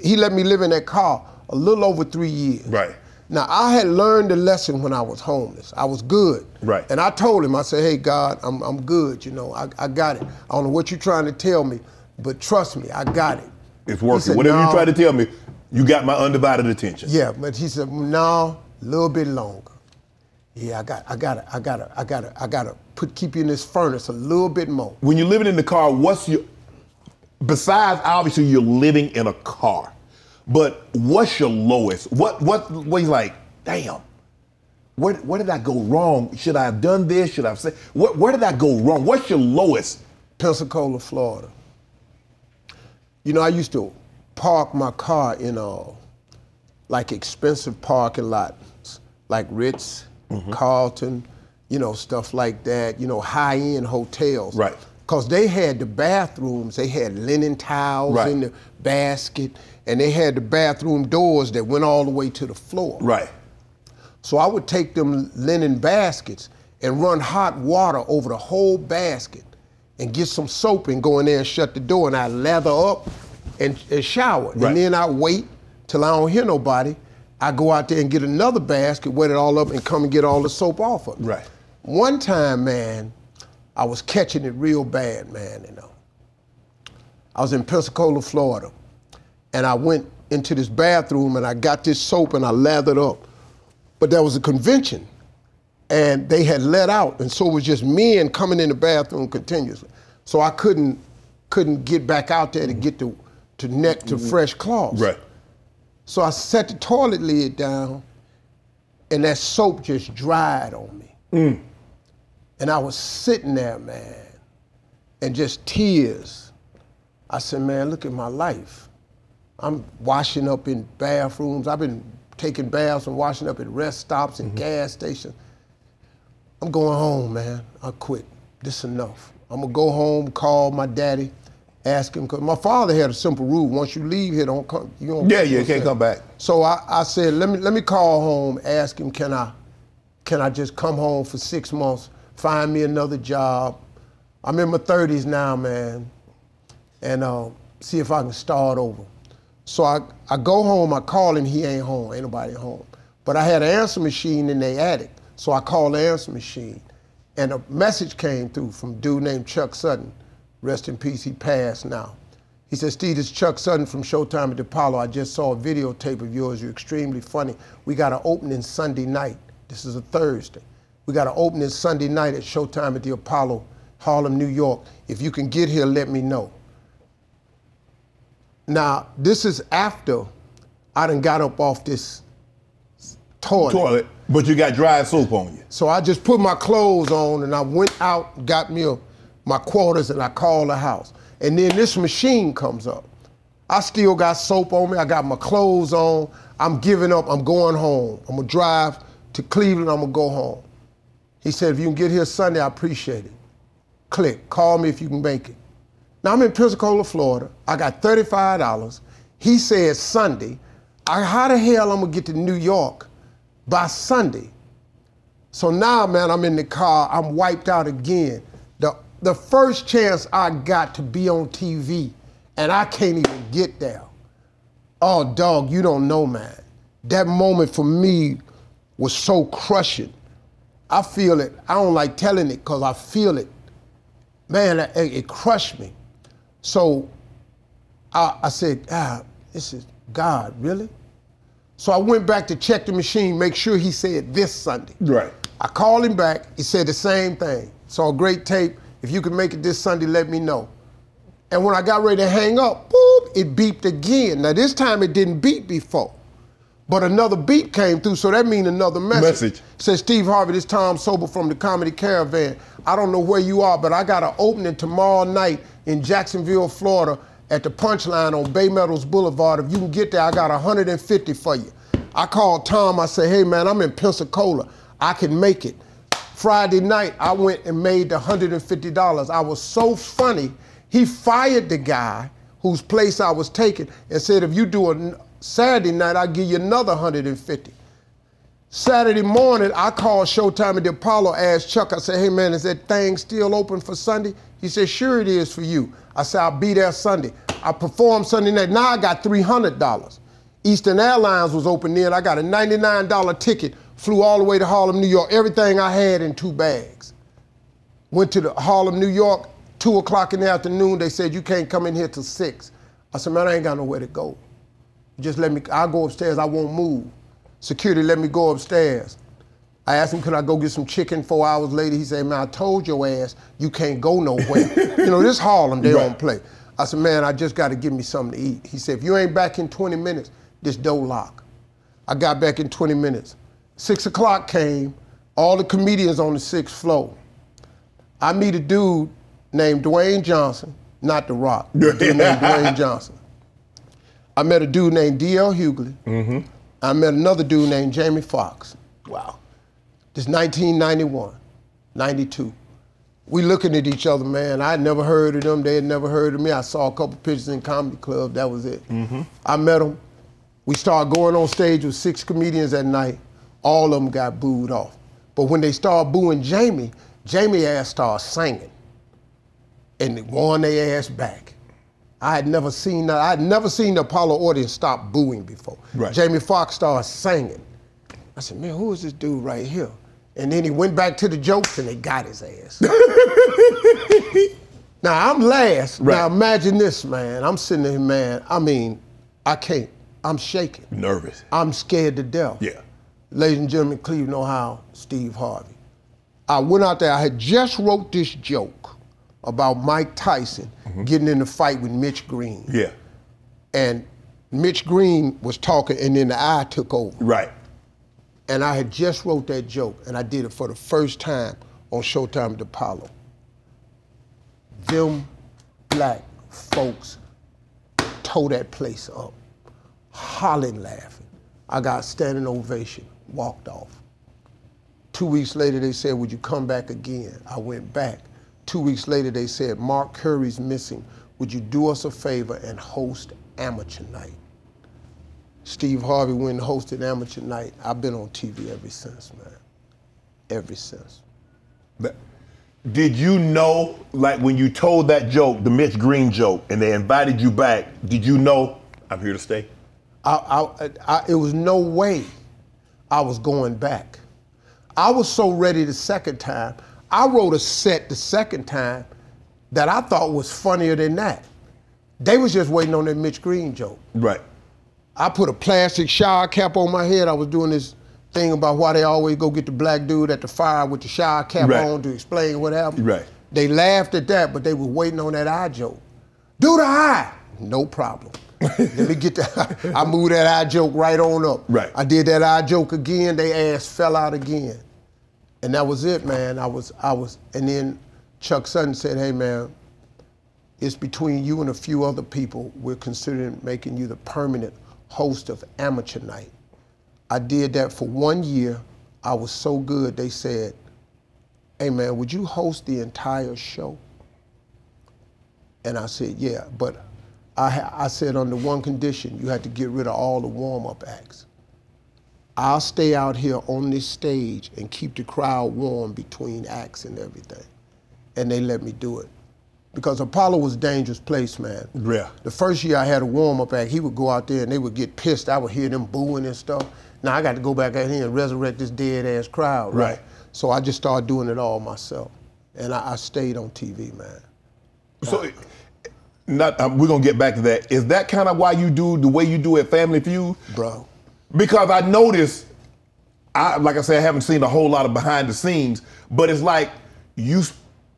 He let me live in that car a little over 3 years. Right. Now, I had learned the lesson when I was homeless. I was good. Right. And I told him, I said, hey, God, I'm good, you know, I got it. I don't know what you're trying to tell me, but trust me, I got it. It's working. Said, Whatever no. you try to tell me, you got my undivided attention. Yeah, but he said, no, a little bit longer. Yeah, I gotta keep you in this furnace a little bit more. When you're living in the car, besides obviously you're living in a car, but what's your lowest? What you like, damn, where did I go wrong? Should I have done this? Should I have said, where did I go wrong? What's your lowest? Pensacola, Florida. You know, I used to park my car in like expensive parking lots, like Ritz, Carlton, you know, stuff like that, you know, high-end hotels. Right. Because they had the bathrooms, they had linen towels in the basket, and they had the bathroom doors that went all the way to the floor. Right. So I would take them linen baskets and run hot water over the whole basket and get some soap and go in there and shut the door, and I'd lather up and shower. Right. And then I wait till I don't hear nobody. I go out there and get another basket, wet it all up, and come and get all the soap off of it. Right. One time, man, I was catching it real bad, man, you know. I was in Pensacola, Florida, and I went into this bathroom and I got this soap and I lathered up. But there was a convention and they had let out, and so it was just men coming in the bathroom continuously. So I couldn't get back out there to get to fresh cloths. Right. So I set the toilet lid down and that soap just dried on me. And I was sitting there, man, and just tears. I said, man, look at my life. I'm washing up in bathrooms. I've been taking baths and washing up at rest stops and gas stations. I'm going home, man. I quit. This is enough. I'm gonna go home, call my daddy, ask him, because my father had a simple rule: once you leave here, don't come. You don't. You can't come back. So I said, let me call home, ask him, can I just come home for 6 months, find me another job? I'm in my 30s now, man, and see if I can start over. So I go home, I call him, he ain't home, ain't nobody home. But I had an answer machine in their attic, so I called the answer machine, and a message came through from a dude named Chuck Sutton. Rest in peace, he passed now. He said, Steve, this is Chuck Sutton from Showtime at the Apollo. I just saw a videotape of yours. You're extremely funny. We got an opening Sunday night. This is a Thursday. We got an opening Sunday night at Showtime at the Apollo, Harlem, New York. If you can get here, let me know. Now, this is after I done got up off this toilet. But you got dry soap on you. So I just put my clothes on and I went out, got me my quarters, and I called the house. And then this machine comes up. I still got soap on me, I got my clothes on, I'm giving up, I'm going home. I'm gonna drive to Cleveland, I'm gonna go home. He said, if you can get here Sunday, I appreciate it. Click, call me if you can make it. Now I'm in Pensacola, Florida, I got $35. He said Sunday. How the hell I'm gonna get to New York by Sunday? So now, man, I'm in the car, I'm wiped out again. The first chance I got to be on TV, and I can't even get there. Oh, dog, you don't know, man. That moment for me was so crushing. I feel it. I don't like telling it because I feel it. Man, it crushed me. So I said, this is God, really? So I went back to check the machine, make sure he said this Sunday. Right. I called him back, he said the same thing. Saw a great tape. If you can make it this Sunday, let me know. And when I got ready to hang up, boop, it beeped again. Now this time it didn't beep before, but another beep came through, so that means another message. Says, Steve Harvey, this Tom Sober from the Comedy Caravan. I don't know where you are, but I got an opening tomorrow night in Jacksonville, Florida at the Punchline on Bay Meadows Boulevard. If you can get there, I got 150 for you. I called Tom, I said, hey man, I'm in Pensacola. I can make it. Friday night, I went and made the $150. I was so funny, he fired the guy whose place I was taking and said, if you do a Saturday night, I'll give you another 150. Saturday morning, I called Showtime at the Apollo, asked Chuck, I said, hey man, is that thing still open for Sunday? He said, sure it is for you. I said, I'll be there Sunday. I performed Sunday night, now I got $300. Eastern Airlines was open then. I got a $99 ticket, flew all the way to Harlem, New York, everything I had in 2 bags. Went to the Harlem, New York, 2 o'clock in the afternoon. They said, you can't come in here till 6. I said, man, I ain't got nowhere to go. Just let me, I'll go upstairs, I won't move. Security let me go upstairs. I asked him, could I go get some chicken 4 hours later? He said, man, I told your ass you can't go nowhere. You know, this Harlem, they don't play. I said, man, I just got to give me something to eat. He said, if you ain't back in 20 minutes, this door lock. I got back in 20 minutes. 6 o'clock came, all the comedians on the 6th floor. I meet a dude named Dwayne Johnson, not The Rock, a dude named Dwayne Johnson. I met a dude named D.L. Hughley. I met another dude named Jamie Foxx. Wow. This 1991, 92. We looking at each other, man. I had never heard of them. They had never heard of me. I saw a couple pictures in comedy club. That was it. I met them. We started going on stage with 6 comedians that night. All of them got booed off. But when they started booing Jamie, Jamie ass started singing. And they won their ass back. I had never seen that. I had never seen the Apollo audience stop booing before. Jamie Foxx started singing. I said, man, who is this dude right here? And then he went back to the jokes and they got his ass. Now I'm last. Now imagine this, man. I'm sitting there, man. I mean, I can't. I'm shaking. Nervous. I'm scared to death. Yeah. Ladies and gentlemen, Cleveland, Ohio, Steve Harvey. I went out there, I had just wrote this joke about Mike Tyson getting in a fight with Mitch Green. Yeah. And Mitch Green was talking and then the eye took over. Right. And I had just wrote that joke, and I did it for the first time on Showtime at Apollo. Them black folks tore that place up, hollering, laughing. I got standing ovation, walked off. 2 weeks later, they said, would you come back again? I went back. 2 weeks later, they said, Mark Curry's missing. Would you do us a favor and host Amateur Night? Steve Harvey went and hosted Amateur Night. I've been on TV ever since, man. Ever since. Did you know, like when you told that joke, the Mitch Green joke, and they invited you back, did you know, I'm here to stay? It was no way I was going back. I was so ready the second time. I wrote a set the second time that I thought was funnier than that. They was just waiting on that Mitch Green joke. Right. I put a plastic shower cap on my head. I was doing this thing about why they always go get the black dude at the fire with the shower cap on to explain what happened. Right. They laughed at that, but they were waiting on that eye joke. Do the eye. No problem. Let me get that. I moved that eye joke right on up. Right. I did that eye joke again. They ass fell out again. And that was it, man. And then Chuck Sutton said, hey, man, it's between you and a few other people. We're considering making you the permanent host of Amateur Night. I did that for 1 year. I was so good, they said, hey man, would you host the entire show? And I said, yeah, but I said under one condition, you had to get rid of all the warm-up acts. I'll stay out here on this stage and keep the crowd warm between acts and everything. And they let me do it. Because Apollo was a dangerous place, man. Yeah. The first year I had a warm-up act, he would go out there and they would get pissed. I would hear them booing and stuff. Now I got to go back out here and resurrect this dead-ass crowd, right? So I just started doing it all myself. And I stayed on TV, man. So, we're going to get back to that. Is that kind of why you do the way you do at Family Feud? Bro. Because I noticed, like I said, I haven't seen a whole lot of behind the scenes, but it's like you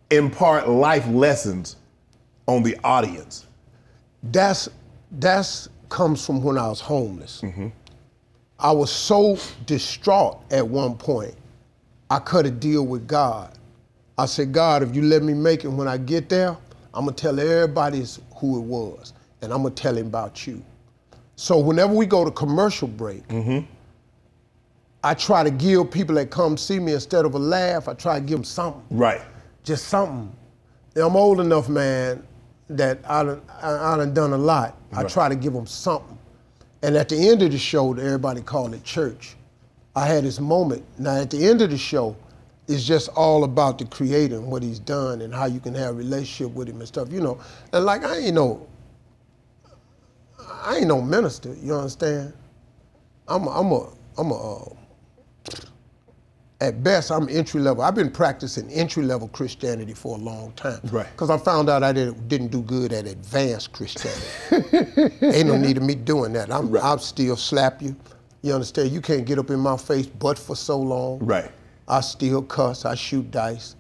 impart life lessons on the audience. That's comes from when I was homeless. I was so distraught at one point, I cut a deal with God. I said, God, if you let me make it when I get there, I'm gonna tell everybody who it was, and I'm gonna tell him about you. So whenever we go to commercial break, I try to give people that come see me, instead of a laugh, I try to give them something. Right. Just something. I'm old enough, man, that I done a lot. I try to give them something. And at the end of the show, everybody called it church. I had this moment. Now at the end of the show, it's just all about the creator and what he's done and how you can have a relationship with him and stuff, you know. And like, I I ain't no minister, you understand? At best, I'm entry level. I've been practicing entry level Christianity for a long time. Right. Because I found out I didn't do good at advanced Christianity. Ain't no need of me doing that. I'll still slap you. You understand? You can't get up in my face but for so long. Right. I still cuss, I shoot dice,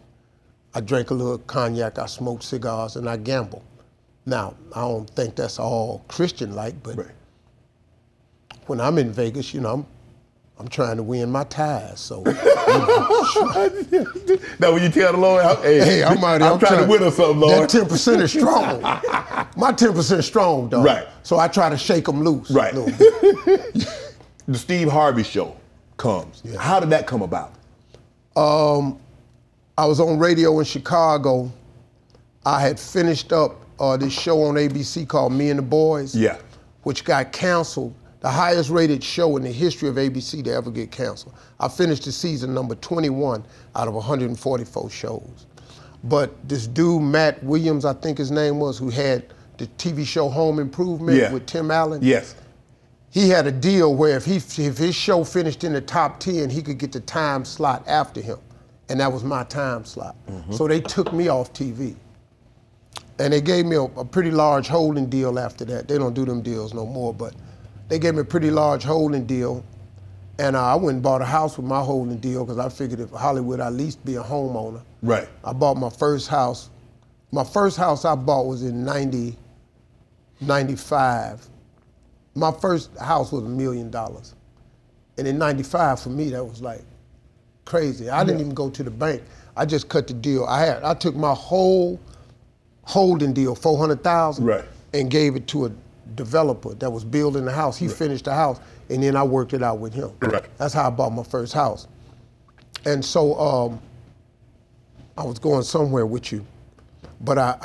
I drink a little cognac, I smoke cigars, and I gamble. Now, I don't think that's all Christian-like, but when I'm in Vegas, you know, I'm trying to win my ties, so. Now, when you tell the Lord, hey, I'm trying to win or something, Lord. That 10% is strong. My 10% is strong, dog. Right. So I try to shake them loose. Right. A little bit. The Steve Harvey show comes. Yeah. How did that come about? I was on radio in Chicago. I had finished up this show on ABC called Me and the Boys, which got canceled. The highest rated show in the history of ABC to ever get canceled. I finished the season number 21 out of 144 shows. But this dude, Matt Williams, I think his name was, who had the TV show Home Improvement with Tim Allen. Yes. He had a deal where if his show finished in the top 10, he could get the time slot after him. And that was my time slot. So they took me off TV. And they gave me a pretty large holding deal after that. They don't do them deals no more, but they gave me a pretty large holding deal. And I went and bought a house with my holding deal because I figured if Hollywood, I'd at least be a homeowner. Right. I bought my first house. My first house I bought was in 95. My first house was $1 million. And in 95, for me, that was like crazy. I didn't even go to the bank. I just cut the deal. I took my whole holding deal, $400,000, and gave it to a developer that was building the house. He finished the house, and then I worked it out with him. That's how I bought my first house. And so I was going somewhere with you, but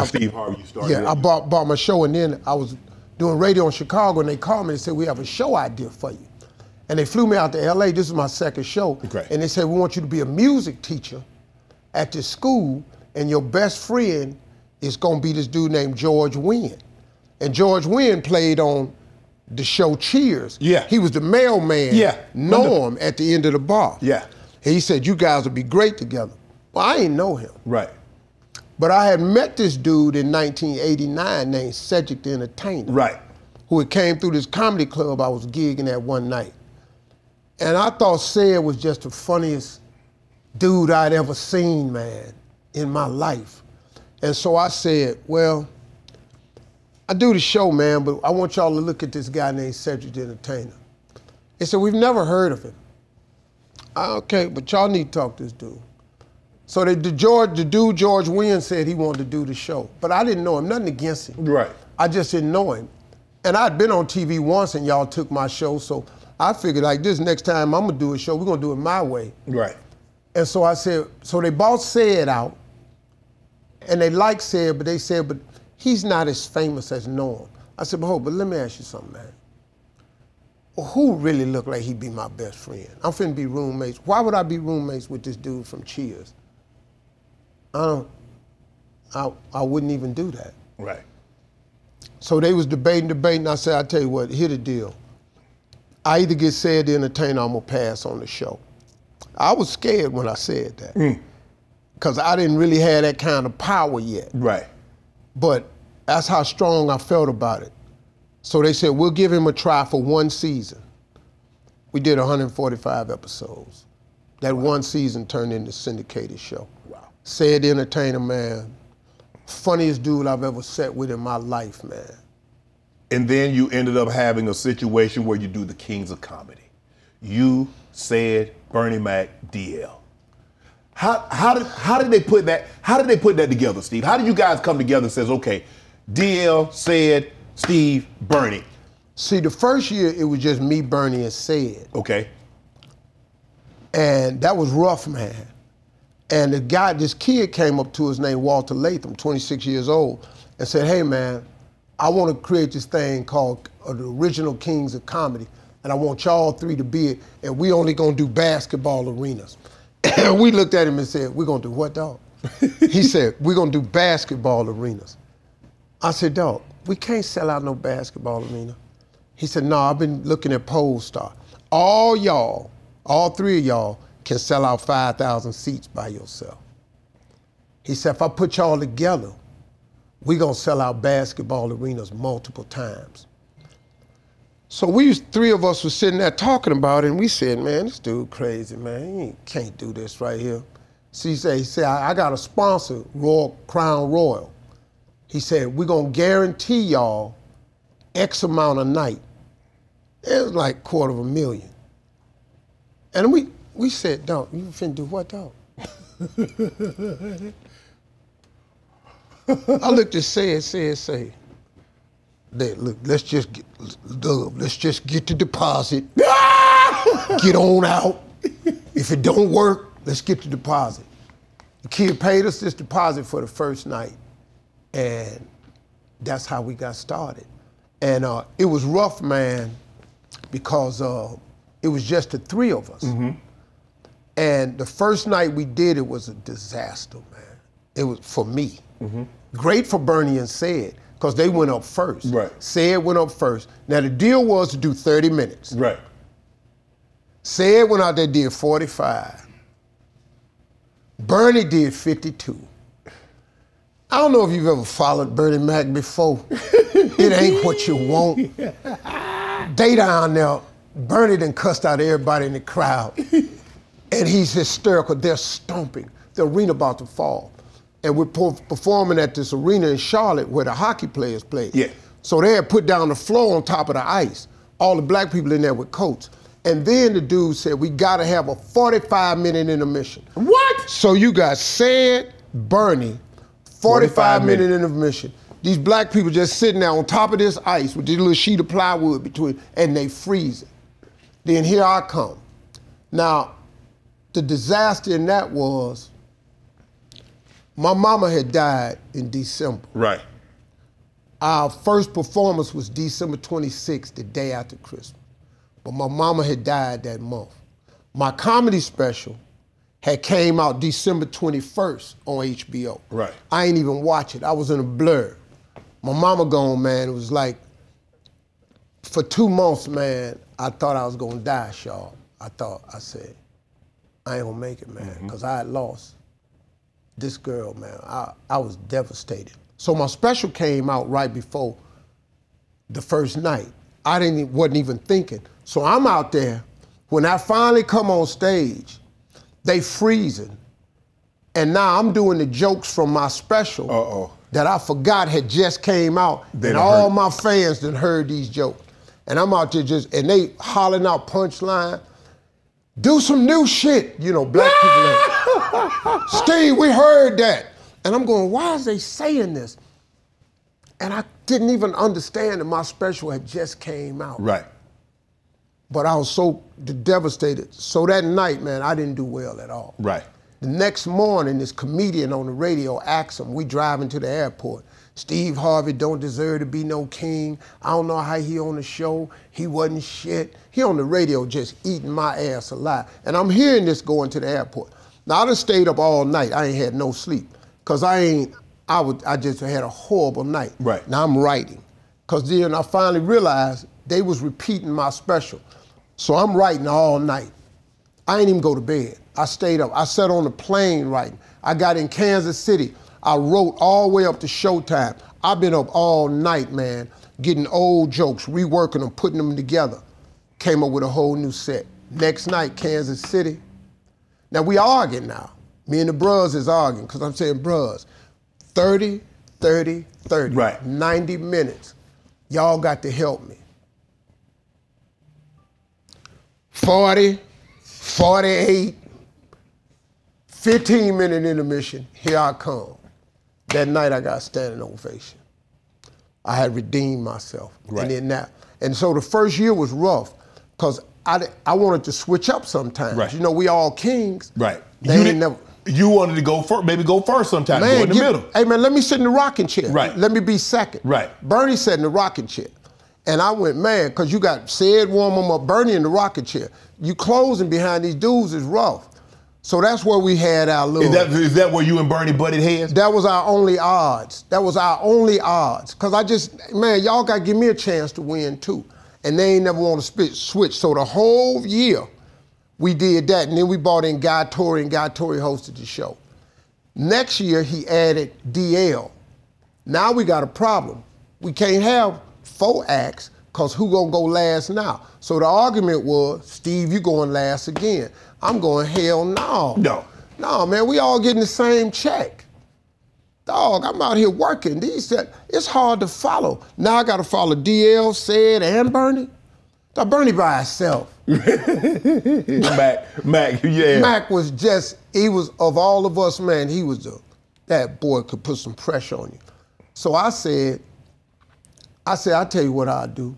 Steve Harvey, you started. Yeah, I bought my show, and then I was doing radio in Chicago, and they called me and said, we have a show idea for you. And they flew me out to LA. This is my second show. And they said, we want you to be a music teacher at this school, and your best friend is gonna be this dude named George Wynn. And George Wynn played on the show Cheers. He was the mailman, Norm, at the end of the bar. And he said, you guys would be great together. Well, I ain't know him. But I had met this dude in 1989 named Cedric the Entertainer, who had came through this comedy club I was gigging at one night. And I thought Ced was just the funniest dude I'd ever seen, man, in my life. And so I said, well, I do the show, man, but I want y'all to look at this guy named Cedric the Entertainer. They said, we've never heard of him. Okay, but y'all need to talk to this dude. So the dude George Wynn said he wanted to do the show, but I didn't know him, nothing against him. I just didn't know him. And I'd been on TV once and y'all took my show, so I figured like this, next time I'm gonna do a show, we're gonna do it my way. And so I said, so they bought Ced out, and they liked Ced, but they said, but he's not as famous as Norm. I said, but let me ask you something, man. Who really looked like he'd be my best friend? I'm finna be roommates. Why would I be roommates with this dude from Cheers? I wouldn't even do that. So they was debating. I said, I tell you what, here the deal. I either get Ced the Entertainer, I'm gonna pass on the show. I was scared when I said that. Because I didn't really have that kind of power yet. But that's how strong I felt about it. So they said, we'll give him a try for one season. We did 145 episodes. That one season turned into a syndicated show. Ced the Entertainer, man, funniest dude I've ever sat with in my life, man. And then you ended up having a situation where you do the Kings of Comedy. You, Ced, Bernie Mac, DL. How did they put that? How did they put that together, Steve? How did you guys come together and says, okay, DL, Ced, Steve, Bernie? See, the first year it was just me, Bernie, and Ced. And that was rough, man. And this kid came up to us named Walter Latham, 26 years old, and said, hey, man, I want to create this thing called the Original Kings of Comedy, and I want y'all three to be it, and we only gonna do basketball arenas. And we looked at him and said, we're gonna do what, dog? He said, we're gonna do basketball arenas. I said, dog, we can't sell out no basketball arena. He said, no, I've been looking at Polestar. All y'all, all three of y'all can sell out 5,000 seats by yourself. He said, if I put y'all together, we gonna sell out basketball arenas multiple times. So three of us were sitting there talking about it, and we said, man, this dude crazy, man. He can't do this right here. So he said, I got a sponsor, Crown Royal. He said, we're gonna guarantee y'all X amount a night. It was like $250,000. And we said, dog, you finna do what, dog? I looked at say, look, let's just get the deposit. Get on out. If it don't work, let's get the deposit. The kid paid us this deposit for the first night, and that's how we got started. And it was rough, man, because it was just the three of us. Mm-hmm. And the first night we did it was a disaster, man. It was, for me. Mm-hmm. Great for Bernie and Said, because they went up first. Right. Said went up first. Now the deal was to do 30 minutes. Right. Said went out there, did 45. Bernie did 52. I don't know if you've ever followed Bernie Mac before. It ain't what you want. They down there, Bernie done cussed out everybody in the crowd. And he's hysterical. They're stomping. The arena about to fall. And we're performing at this arena in Charlotte where the hockey players play. Yeah. So they had put down the floor on top of the ice. All the black people in there with coats. And then the dude said, we gotta have a 45-minute intermission. What? So you got Said, Bernie, 45-minute intermission. These black people just sitting there on top of this ice with this little sheet of plywood between, and they freezing. Then here I come. Now, the disaster in that was, my mama had died in December. Right. Our first performance was December 26th, the day after Christmas. But my mama had died that month. My comedy special had came out December 21st on HBO. Right. I ain't even watch it. I was in a blur. My mama gone, man. It was like, for 2 months, man, I thought I was gonna die, Sharpe. I said, I ain't gonna make it, man, because I had lost this girl, man. I was devastated. So my special came out right before the first night. I wasn't even thinking. So I'm out there. When I finally come on stage, they freezing. And now I'm doing the jokes from my special that I forgot had just came out. And all my fans done heard these jokes. And I'm out there and they hollering out punchline. Do some new shit, you know, black people. Steve, we heard that. And I'm going, why is they saying this? And I didn't even understand that my special had just came out. Right. But I was so devastated. So that night, man, I didn't do well at all. Right. The next morning, this comedian on the radio asked him, we driving to the airport, Steve Harvey don't deserve to be no king. I don't know how he on the show. He wasn't shit. He on the radio just eating my ass alive. And I'm hearing this going to the airport. Now, I done stayed up all night. I ain't had no sleep. Because I just had a horrible night. Right. Now I'm writing. Because then I finally realized they was repeating my special. So I'm writing all night. I ain't even go to bed. I stayed up. I sat on the plane writing. I got in Kansas City. I wrote all the way up to showtime. I've been up all night, man, getting old jokes, reworking them, putting them together. Came up with a whole new set. Next night, Kansas City. Now we arguing now. Me and the bros is arguing, because I'm saying, bros, 30, 30, 30, right. 90 minutes. Y'all got to help me. 40, 48, 15-minute intermission, here I come. That night I got a standing ovation. I had redeemed myself. Right. And so the first year was rough, because I wanted to switch up sometimes. Right. You know, we all kings. Right. You wanted to go first, maybe go first sometime, man, go in the middle. Hey man, let me sit in the rocking chair. Right. Let me be second. Right. Bernie sat in the rocking chair. And I went, man, because you got Said warm them up, Bernie in the rocking chair. You closing behind these dudes is rough. So that's where we had our little... Is that where you and Bernie butted heads? That was our only odds. That was our only odds. Because man, y'all got to give me a chance to win too. And they ain't never want to switch. So the whole year, we did that. And then we brought in Guy Torrey, and Guy Torrey hosted the show. Next year, he added DL. Now we got a problem. We can't have 4 acts, because who gonna go last now? So the argument was, Steve, you going last again. I'm going, hell no. No. No, man, we all getting the same check. Dog, I'm out here working. It's hard to follow. Now I got to follow DL, Said, and Bernie. Bernie by himself. Mac, yeah. Mac was he was, of all of us, man, he was that boy could put some pressure on you. So I said, I'll tell you what I'll do.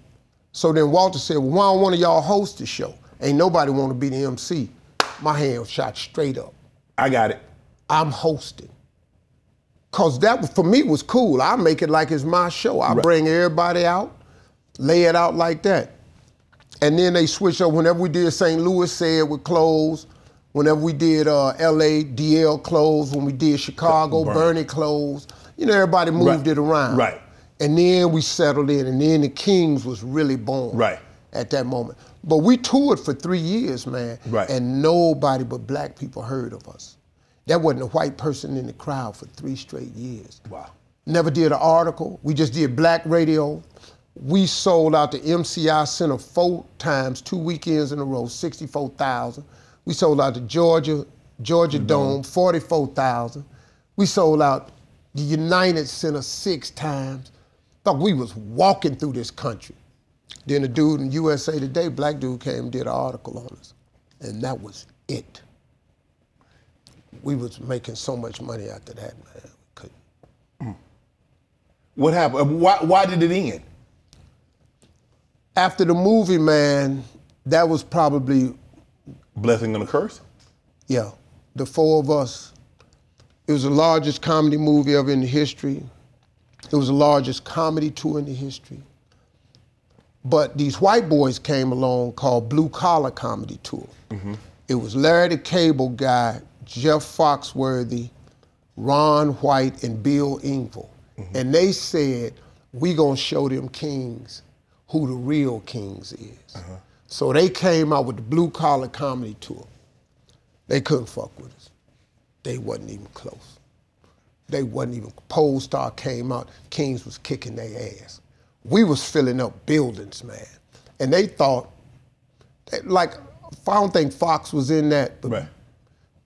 So then Walter said, well, why don't one of y'all host the show? Ain't nobody want to be the MC. My hand was shot straight up. I got it. I'm hosting. Because that, for me, was cool. I make it like it's my show. I bring everybody out, lay it out like that. And then they switch up. Whenever we did St. Louis, Said would close. Whenever we did LA, DL closed. When we did Chicago, Bernie closed. You know, everybody moved it around. Right. And then we settled in, and then the Kings was really born at that moment. But we toured for 3 years, man, and nobody but black people heard of us. There wasn't a white person in the crowd for 3 straight years. Wow. Never did an article. We just did black radio. We sold out the MCI Center 4 times, 2 weekends in a row, 64,000. We sold out the Georgia Dome, 44,000. We sold out the United Center 6 times. Thought we was walking through this country. Then a dude in USA Today, black dude, came and did an article on us. And that was it. We was making so much money after that, man. We couldn't. What happened? Why did it end? After the movie, man, that was probably... Blessing and a curse? Yeah. The 4 of us. It was the largest comedy movie ever in the history. It was the largest comedy tour in the history. But these white boys came along called Blue Collar Comedy Tour. It was Larry the Cable Guy, Jeff Foxworthy, Ron White, and Bill Engvall. And they said, we gonna show them kings who the real kings is. So they came out with the Blue Collar Comedy Tour. They couldn't fuck with us. They wasn't even close. They wasn't even, Pole Star came out, Kings was kicking their ass. We was filling up buildings, man. And they thought, like, I don't think Fox was in that, but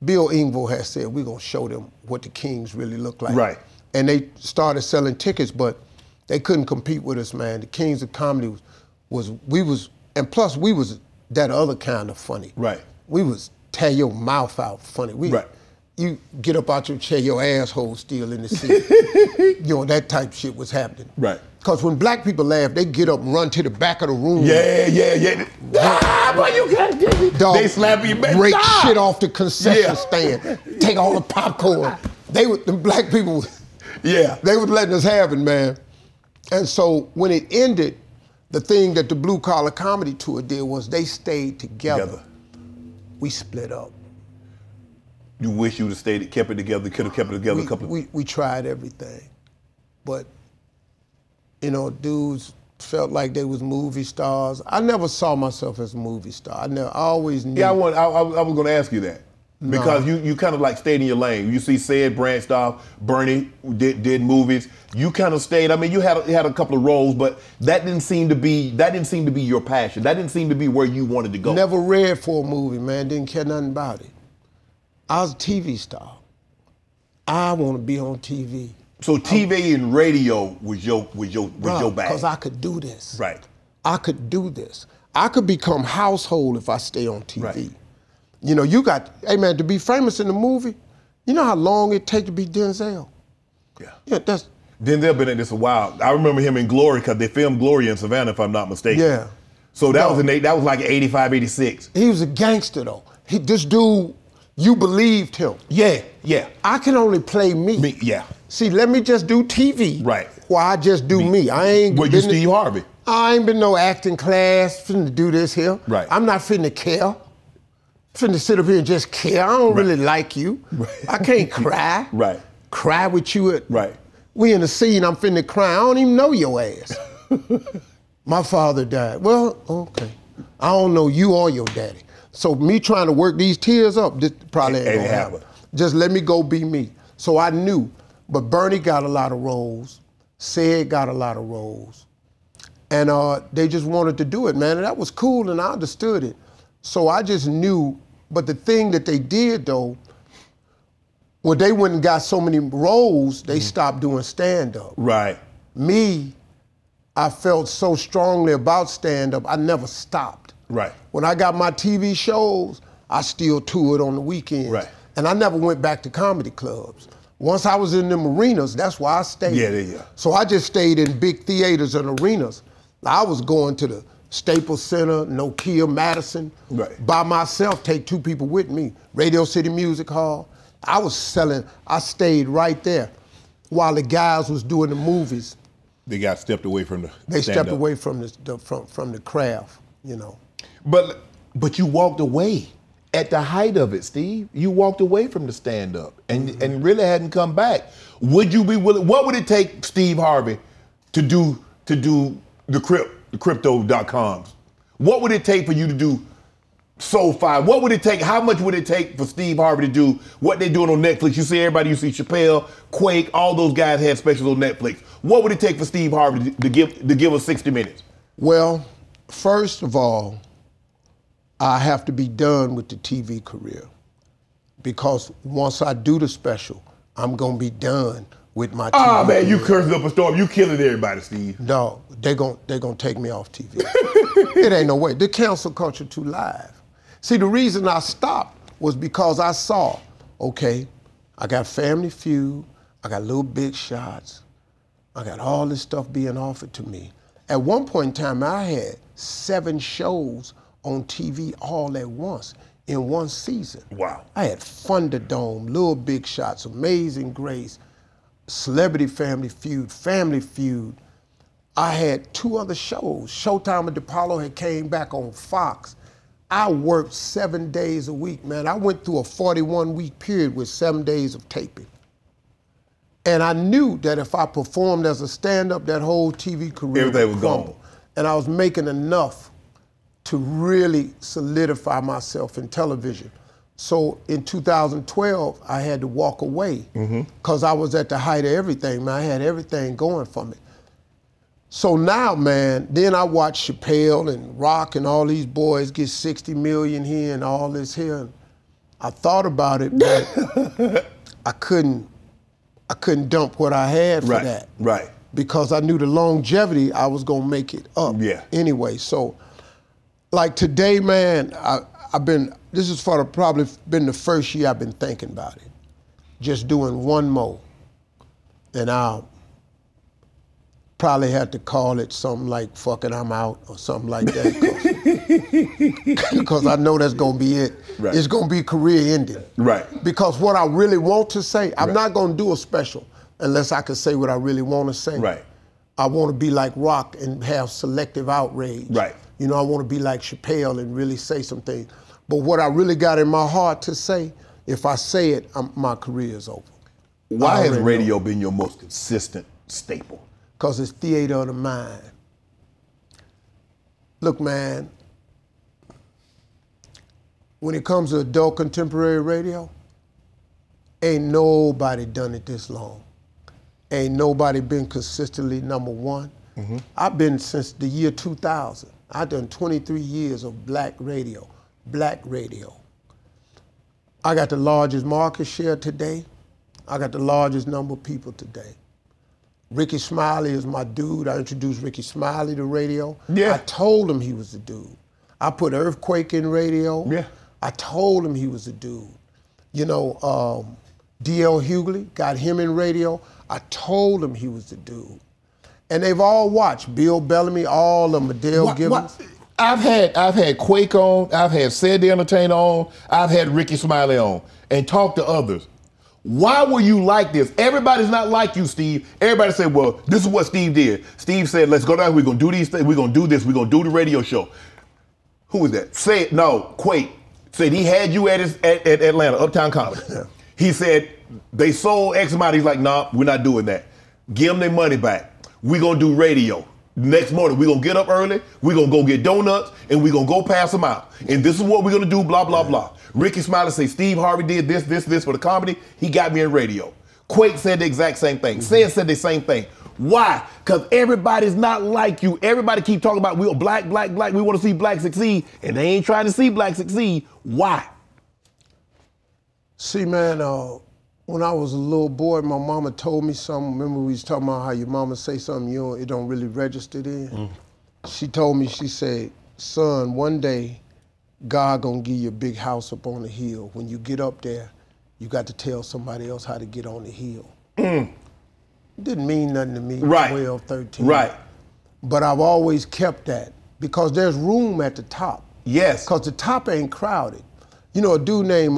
Bill Engvall had said, we're gonna show them what the Kings really look like. And they started selling tickets, but they couldn't compete with us, man. The Kings of Comedy and plus we was that other kind of funny. We was tear your mouth out funny. You get up out your chair, your asshole still in the seat. You know, that type of shit was happening. Because when black people laugh, they get up and run to the back of the room. Boy, you can't get me. Dog, they slap you back. Break shit off the concession stand. Take all the popcorn. The black people, they was letting us have it, man. And so when it ended, the thing that the Blue Collar Comedy Tour did was they stayed together. We split up. You wish you would have kept it together, could have kept it together a couple of... We tried everything. But, you know, dudes felt like they was movie stars. I never saw myself as a movie star. I always knew. Yeah, I was going to ask you that. Because you kind of like stayed in your lane. You see Said branched off, Bernie did movies. You kind of stayed, I mean, you had a couple of roles, but that didn't seem to be your passion. That didn't seem to be where you wanted to go. Never read for a movie, man. Didn't care nothing about it. I was a TV star. I want to be on TV. So TV and radio was your bag. Because I could do this. I could do this. I could become household if I stay on TV. You know, hey man, to be famous in the movie, you know how long it take to be Denzel? Yeah, that's... Denzel been at this a while. I remember him in Glory, because they filmed Glory in Savannah, if I'm not mistaken. So that was like 85, 86. He was a gangster though. This dude, you believed him. I can only play me. See, let me just do TV. Why I just do me. I ain't... Well, you Steve Harvey. I ain't been no acting class finna do this here. I'm not finna care. finna sit up here and just care. I don't really like you. Right. I can't cry. Right. Cry with you at, Right. we in the scene, I'm finna cry. I don't even know your ass. My father died. Well, okay. I don't know you or your daddy. So me trying to work these tears up, this probably ain't gonna happen. Just let me go be me. So I knew, but Bernie got a lot of roles. Sid got a lot of roles. And they just wanted to do it, man. And that was cool, and I understood it. So I just knew, but the thing that they did though, when they went and got so many roles, they stopped doing stand-up. Right. Me, I felt so strongly about stand-up, I never stopped. Right. When I got my TV shows, I still toured on the weekends. Right. And I never went back to comedy clubs. Once I was in them arenas, that's where I stayed. Yeah. So I just stayed in big theaters and arenas. I was going to the Staples Center, Nokia, Madison, by myself, take 2 people with me. Radio City Music Hall. I stayed right there while the guys was doing the movies. They got stepped away from the They stepped away from the craft, you know. But you walked away at the height of it, Steve. You walked away from the stand-up and really hadn't come back. Would you be willing? What would it take, Steve Harvey, to do the crypto.coms? What would it take for you to do SoFi? What would it take? How much would it take for Steve Harvey to do what they're doing on Netflix? You see everybody, you see Chappelle, Quake, all those guys had specials on Netflix. What would it take for Steve Harvey to give us 60 Minutes? Well, first of all, I have to be done with the TV career, because once I do the special, I'm gonna be done with my TV man, career. you cursing up a storm. You killing everybody, Steve. No, they gonna take me off TV. It ain't no way. The cancel culture too live. See, the reason I stopped was because I saw, okay, I got Family Feud, I got Little Big Shots, I got all this stuff being offered to me. At one point in time, I had 7 shows on TV all at once in one season. Wow. I had Thunderdome, Little Big Shots, Amazing Grace, Celebrity Family Feud. I had 2 other shows. Showtime at DePaulo had came back on Fox. I worked 7 days a week, man. I went through a 41-week period with 7 days of taping. And I knew that if I performed as a stand-up, that whole TV career would crumble. And I was making enough to really solidify myself in television. So in 2012, I had to walk away because I was at the height of everything, man. I had everything going for me. So now, man, then I watch Chappelle and Rock and all these boys get 60 million here and all this here. And I thought about it, but I couldn't dump what I had for that. Right. Because I knew the longevity, I was gonna make it up. Yeah. Anyway, so like today, man, this is probably been the first year I've been thinking about it. Just doing one more. And I'll probably have to call it something like "fuck it, I'm out" or something like that, because I know that's gonna be it. Right. It's gonna be career ending. Right. Because what I really want to say, I'm not gonna do a special unless I can say what I really want to say. Right. I want to be like Rock and have selective outrage. Right. You know, I want to be like Chappelle and really say some things. But what I really got in my heart to say, if I say it, my career is over. Why has radio been your most consistent staple? Because it's theater of the mind. Look, man, when it comes to adult contemporary radio, ain't nobody done it this long. Ain't nobody been consistently #1. I've been since the year 2000. I've done 23 years of black radio. I got the largest market share today. I got the largest number of people today. Ricky Smiley is my dude. I introduced Ricky Smiley to radio. Yeah. I told him he was the dude. I put Earthquake in radio. Yeah. I told him he was the dude. You know, D.L. Hughley, got him in radio. I told him he was the dude. And they've all watched. Bill Bellamy, all of them, Adele Gibbons. I've had Quake on, I've had Sid the Entertainer on, I've had Ricky Smiley on, and talked to others. Why were you like this? Everybody's not like you, Steve. Everybody said, well, this is what Steve did. Steve said, let's go down, we're gonna do these things, we're gonna do this, we're gonna do the radio show. Who was that? Say it, no, Quake. said he had you at Atlanta, Uptown Comedy. Yeah. He said they sold X amount. He's like, nah, we're not doing that. Give them their money back. We're going to do radio. Next morning, we're going to get up early, we're going to go get donuts, and we're going to go pass them out. And this is what we're going to do, blah, blah, blah. Ricky Smiley say Steve Harvey did this for the comedy. He got me in radio. Quake said the exact same thing. Said the same thing. Why? Because everybody's not like you. Everybody keep talking about we are black. We want to see black succeed, and they ain't trying to see black succeed. Why? See, man, when I was a little boy, my mama told me something. Remember we was talking about how your mama say something it don't really register then? She told me, she said, son, one day God gonna give you a big house up on the hill. When you get up there, you got to tell somebody else how to get on the hill. It didn't mean nothing to me, right. 12, 13. Right. But I've always kept that because there's room at the top. Yes. Because the top ain't crowded. You know, a dude named,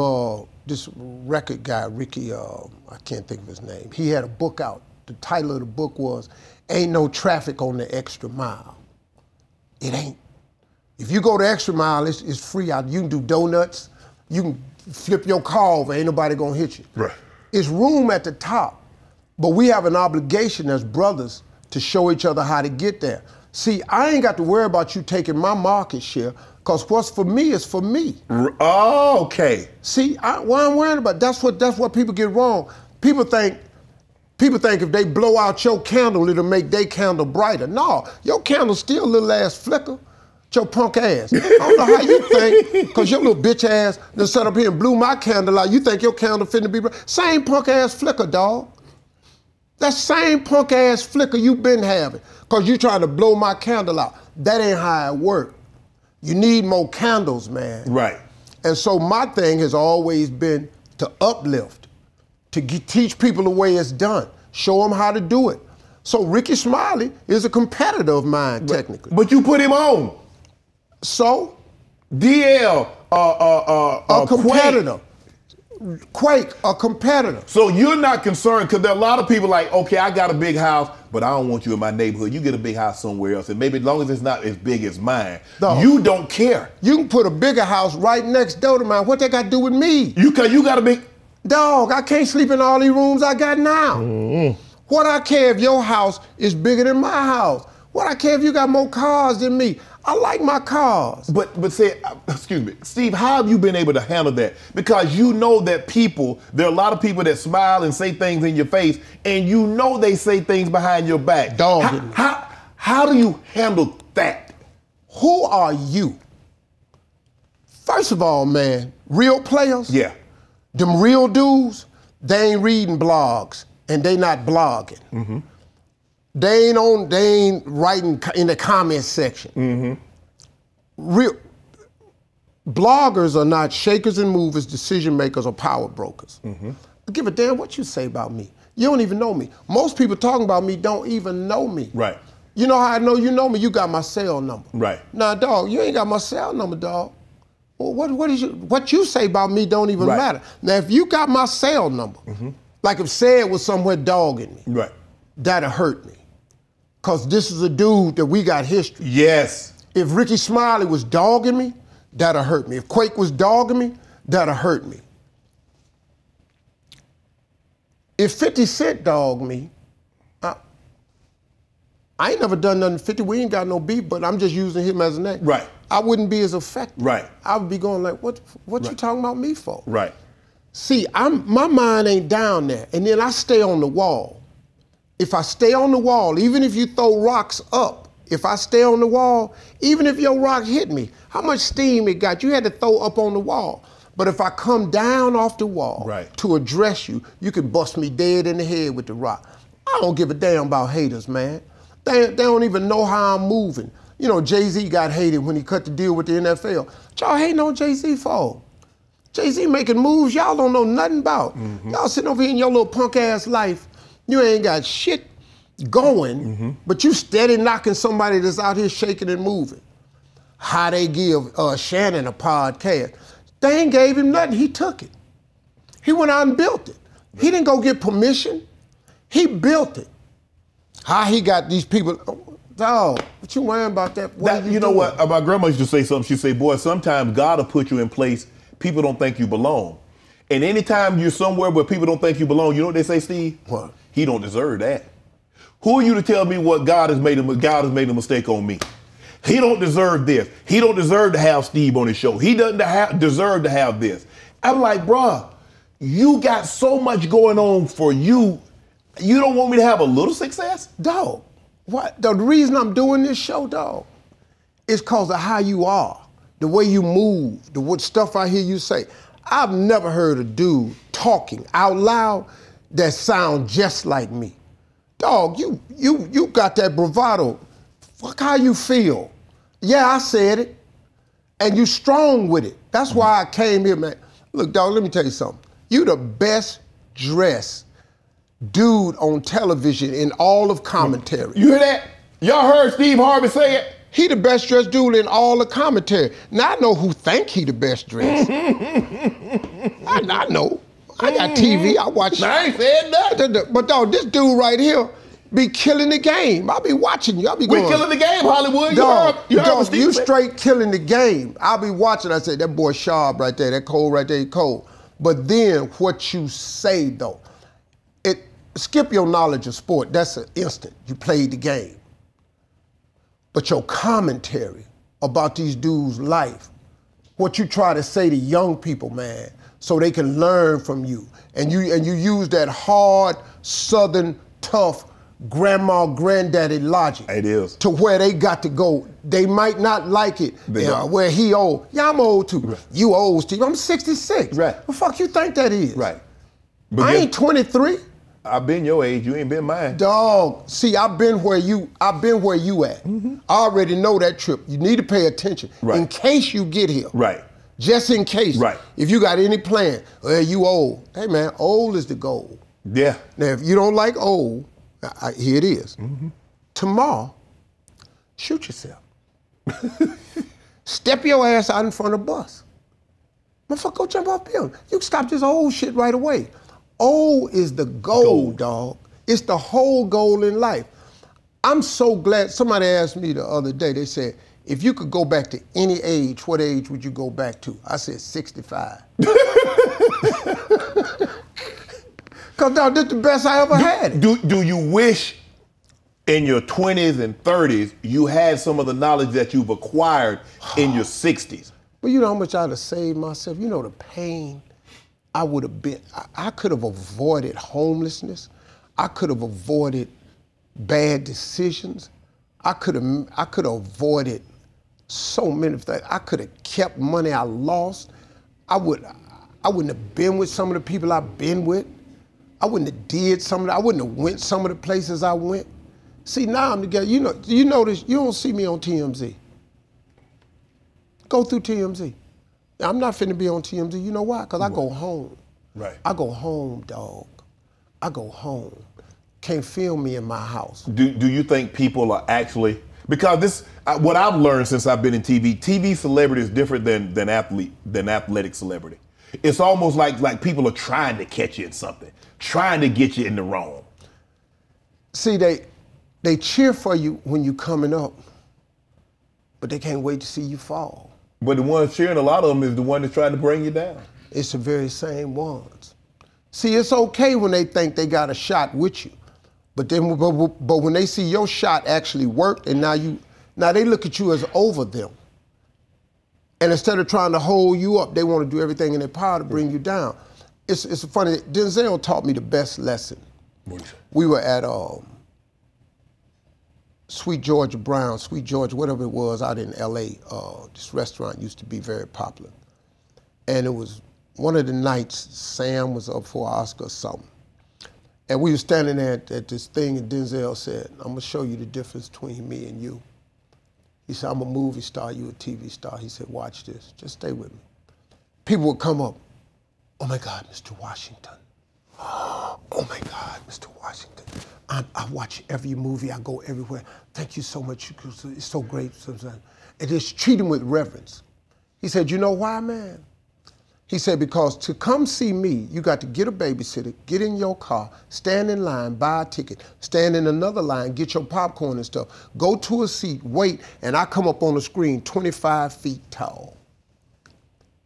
this record guy, Ricky, I can't think of his name. He had a book out. The title of the book was, Ain't No Traffic on the Extra Mile. It ain't. If you go the extra mile, it's free out. You can do donuts. You can flip your car over. Ain't nobody gonna hit you. Right. It's room at the top. But we have an obligation as brothers to show each other how to get there. See, I ain't got to worry about you taking my market share, because what's for me is for me. Oh, okay. See, what I'm worrying about, that's what people get wrong. People think if they blow out your candle, it'll make their candle brighter. No, your candle still a little ass flicker. Your punk ass. I don't know how you think, because your little bitch ass done sat up here and blew my candle out. You think your candle finna be bright. Same punk ass flicker, dog. That same punk ass flicker you been having, because you trying to blow my candle out. That ain't how it work. You need more candles, man. Right. And so my thing has always been to uplift, to teach people the way it's done, show them how to do it. So Ricky Smiley is a competitor of mine, technically. But you put him on. So? DL, a competitor. Quake, a competitor. So you're not concerned, because there are a lot of people like, okay, I got a big house, but I don't want you in my neighborhood. You get a big house somewhere else, and maybe as long as it's not as big as mine, you don't care. You can put a bigger house right next door to mine. What they got to do with me? You got a big... Dog, I can't sleep in all these rooms I got now. What I care if your house is bigger than my house? What I care if you got more cars than me? I like my cars. But say, excuse me, Steve, how have you been able to handle that? Because you know that there are a lot of people that smile and say things in your face, and you know they say things behind your back. Dog. How do you handle that? Who are you? First of all, man, real players? Yeah. Them real dudes, they ain't reading blogs, and they not blogging. They ain't writing in the comment section. Real bloggers are not shakers and movers, decision makers, or power brokers. I give a damn what you say about me. You don't even know me. Most people talking about me don't even know me. Right. You know how I know you know me? You got my cell number. Right. Nah, dog, you ain't got my cell number, dog. Well, what you say about me don't even matter. Now, if you got my cell number, like if Said was somewhere dogging me, that'll hurt me. Because this is a dude that we got history. Yes. If Ricky Smiley was dogging me, that'll hurt me. If Quake was dogging me, that'll hurt me. If 50 Cent dogged me, I ain't never done nothing to 50. We ain't got no beef, but I'm just using him as an name. Right. I wouldn't be as effective. Right. I would be going like, what you talking about me for? Right. See, my mind ain't down there, and then I stay on the wall. If I stay on the wall, even if you throw rocks up, if I stay on the wall, even if your rock hit me, how much steam it got, you had to throw up on the wall. But if I come down off the wall to address you, you could bust me dead in the head with the rock. I don't give a damn about haters, man. They don't even know how I'm moving. You know, Jay-Z got hated when he cut the deal with the NFL. What y'all hating on Jay-Z for? Jay-Z making moves y'all don't know nothing about. Y'all sitting over here in your little punk ass life. You ain't got shit going, but you steady knocking somebody that's out here shaking and moving. How they give Shannon a podcast. They ain't gave him nothing, he took it. He went out and built it. He didn't go get permission, he built it. How he got these people, dog, what you worrying about that? You know what, my grandma used to say something, she'd say, boy, sometimes God will put you in place people don't think you belong. And anytime you're somewhere where people don't think you belong, you know what they say, Steve? What? He don't deserve that. Who are you to tell me what God has made a mistake on me? He don't deserve this. He don't deserve to have Steve on his show. He doesn't deserve to have this. I'm like, bruh, you got so much going on for you. You don't want me to have a little success? Dog, what? The reason I'm doing this show, dog, is because of how you are, the way you move, the what stuff I hear you say. I've never heard a dude talking out loud that sound just like me. Dog, you got that bravado. Fuck how you feel. Yeah, I said it. And you strong with it. That's why I came here, man. Look, dog, let me tell you something. You the best dressed dude on television in all of commentary. You hear that? Y'all heard Steve Harvey say it? He the best dressed dude in all the commentary. Now I know who think he the best dressed. I know. I got TV, I watch. I ain't said nothing. But dog, this dude right here be killing the game. I'll be watching you. I'll be going. We killing the game, Hollywood. Dog, you said. straight killing the game. I'll be watching. I say, that boy Sharpe right there, that Cole right there, he cold. But then what you say though, skip your knowledge of sport. That's an instant. You played the game. But your commentary about these dudes' life, what you try to say to young people, man, so they can learn from you. And you use that hard, Southern, tough, grandma, granddaddy logic. It is. To where they got to go. They might not like it. Where he old. Yeah, I'm old too. Right. You old, Steve. I'm 66. Right. What the fuck you think that is? Right. But I ain't 23. I've been your age, you ain't been mine. Dog, see, I've been where you at. I already know that trip. You need to pay attention in case you get here. Right. Just in case. Right. If you got any plan, well, you old. Hey man, old is the goal. Yeah. Now, if you don't like old, here it is. Tomorrow, shoot yourself. Step your ass out in front of the bus. Motherfucker, go jump off building. You can stop this old shit right away. Old is the goal, dog. It's the whole goal in life. I'm so glad. Somebody asked me the other day, they said, if you could go back to any age, what age would you go back to? I said 65. Because, dog, this is the best I ever had. Do you wish in your 20s and 30s you had some of the knowledge that you've acquired in your 60s? Well, you know how much I'd have saved myself? You know the pain I would have been. I could have avoided homelessness. I could have avoided bad decisions. I could have avoided so many things. I could have kept money I lost. I wouldn't have been with some of the people I've been with. I wouldn't have did some of that. I wouldn't have went some of the places I went. See, now I'm together. You notice you don't see me on TMZ. Go through TMZ. I'm not finna be on TMZ. You know why? Because I go home. Right. I go home, dog. I go home. Can't film me in my house. Do you think people are actually, because this, what I've learned since I've been in TV celebrity is different than athletic celebrity. It's almost like people are trying to catch you in something, trying to get you in the wrong. See, they cheer for you when you're coming up, but they can't wait to see you fall. But the ones cheering, a lot of them is the one that's trying to bring you down. It's the very same ones. See, it's okay when they think they got a shot with you, but when they see your shot actually worked, and now they look at you as over them. And instead of trying to hold you up, they want to do everything in their power to bring you down. It's funny. Denzel taught me the best lesson. We were at Sweet George, whatever it was, out in L.A. This restaurant used to be very popular. And it was one of the nights, Sam was up for an Oscar or something. And we were standing there at this thing, and Denzel said, I'm gonna show you the difference between me and you. He said, I'm a movie star, you a TV star. He said, watch this, just stay with me. People would come up, oh my God, Mr. Washington. Oh my God, Mr. Washington. I watch every movie, I go everywhere. Thank you so much, it's so great. And just treat him with reverence. He said, you know why, man? He said, because to come see me, you got to get a babysitter, get in your car, stand in line, buy a ticket, stand in another line, get your popcorn and stuff, go to a seat, wait, and I come up on the screen 25 feet tall.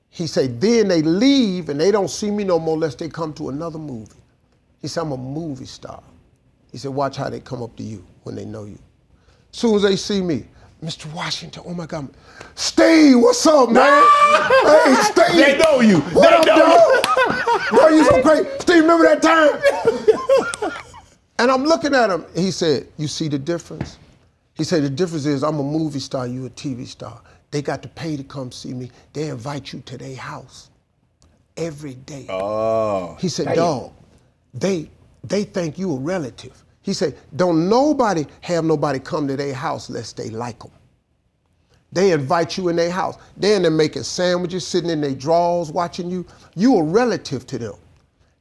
He said, then they leave and they don't see me no more unless they come to another movie. He said, I'm a movie star. He said, watch how they come up to you when they know you. As soon as they see me, Mr. Washington, oh my God. Steve, what's up, man? Hey, Steve. They know you. What up, dog? Bro, you so great. Steve, remember that time? And I'm looking at him. He said, you see the difference? He said, the difference is I'm a movie star, you a TV star. They got to pay to come see me. They invite you to their house every day. Oh. He said, dog, they think you a relative. He said, don't nobody have nobody come to their house unless they like them. They invite you in their house. They're in there making sandwiches, sitting in their drawers, watching you. You a relative to them.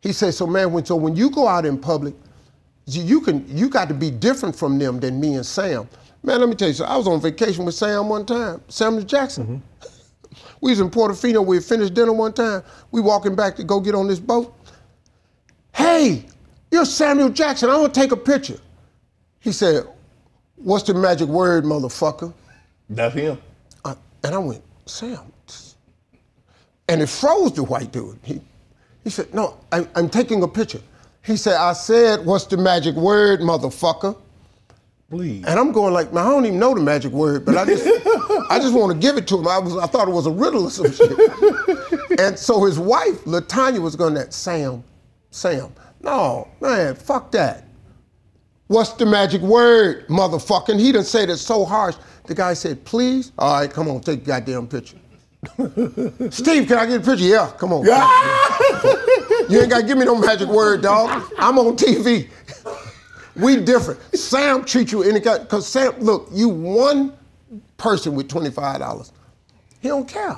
He said, so man, when you go out in public, you got to be different from them than me and Sam. Man, let me tell you something. I was on vacation with Sam one time, Samuel Jackson. We was in Portofino, we had finished dinner one time. We walking back to go get on this boat. Hey, you're Samuel Jackson, I want to take a picture. He said, what's the magic word, motherfucker? That's him. And I went, Sam. And it froze the white dude. He said, no, I'm taking a picture. He said, I said, what's the magic word, motherfucker? Please. And I'm going like, man, I don't even know the magic word, but I just want to give it to him. I thought it was a riddle or some shit. And so his wife, LaTanya, was going that, Sam, no, man, fuck that. What's the magic word, motherfucker? And he done said it so harsh. The guy said, please? All right, come on, take a goddamn picture. Steve, can I get a picture? Yeah, come on. You ain't got to give me no magic word, dog. I'm on TV. We different. Sam treat you any kind, because Sam, look, you one person with $25. He don't care.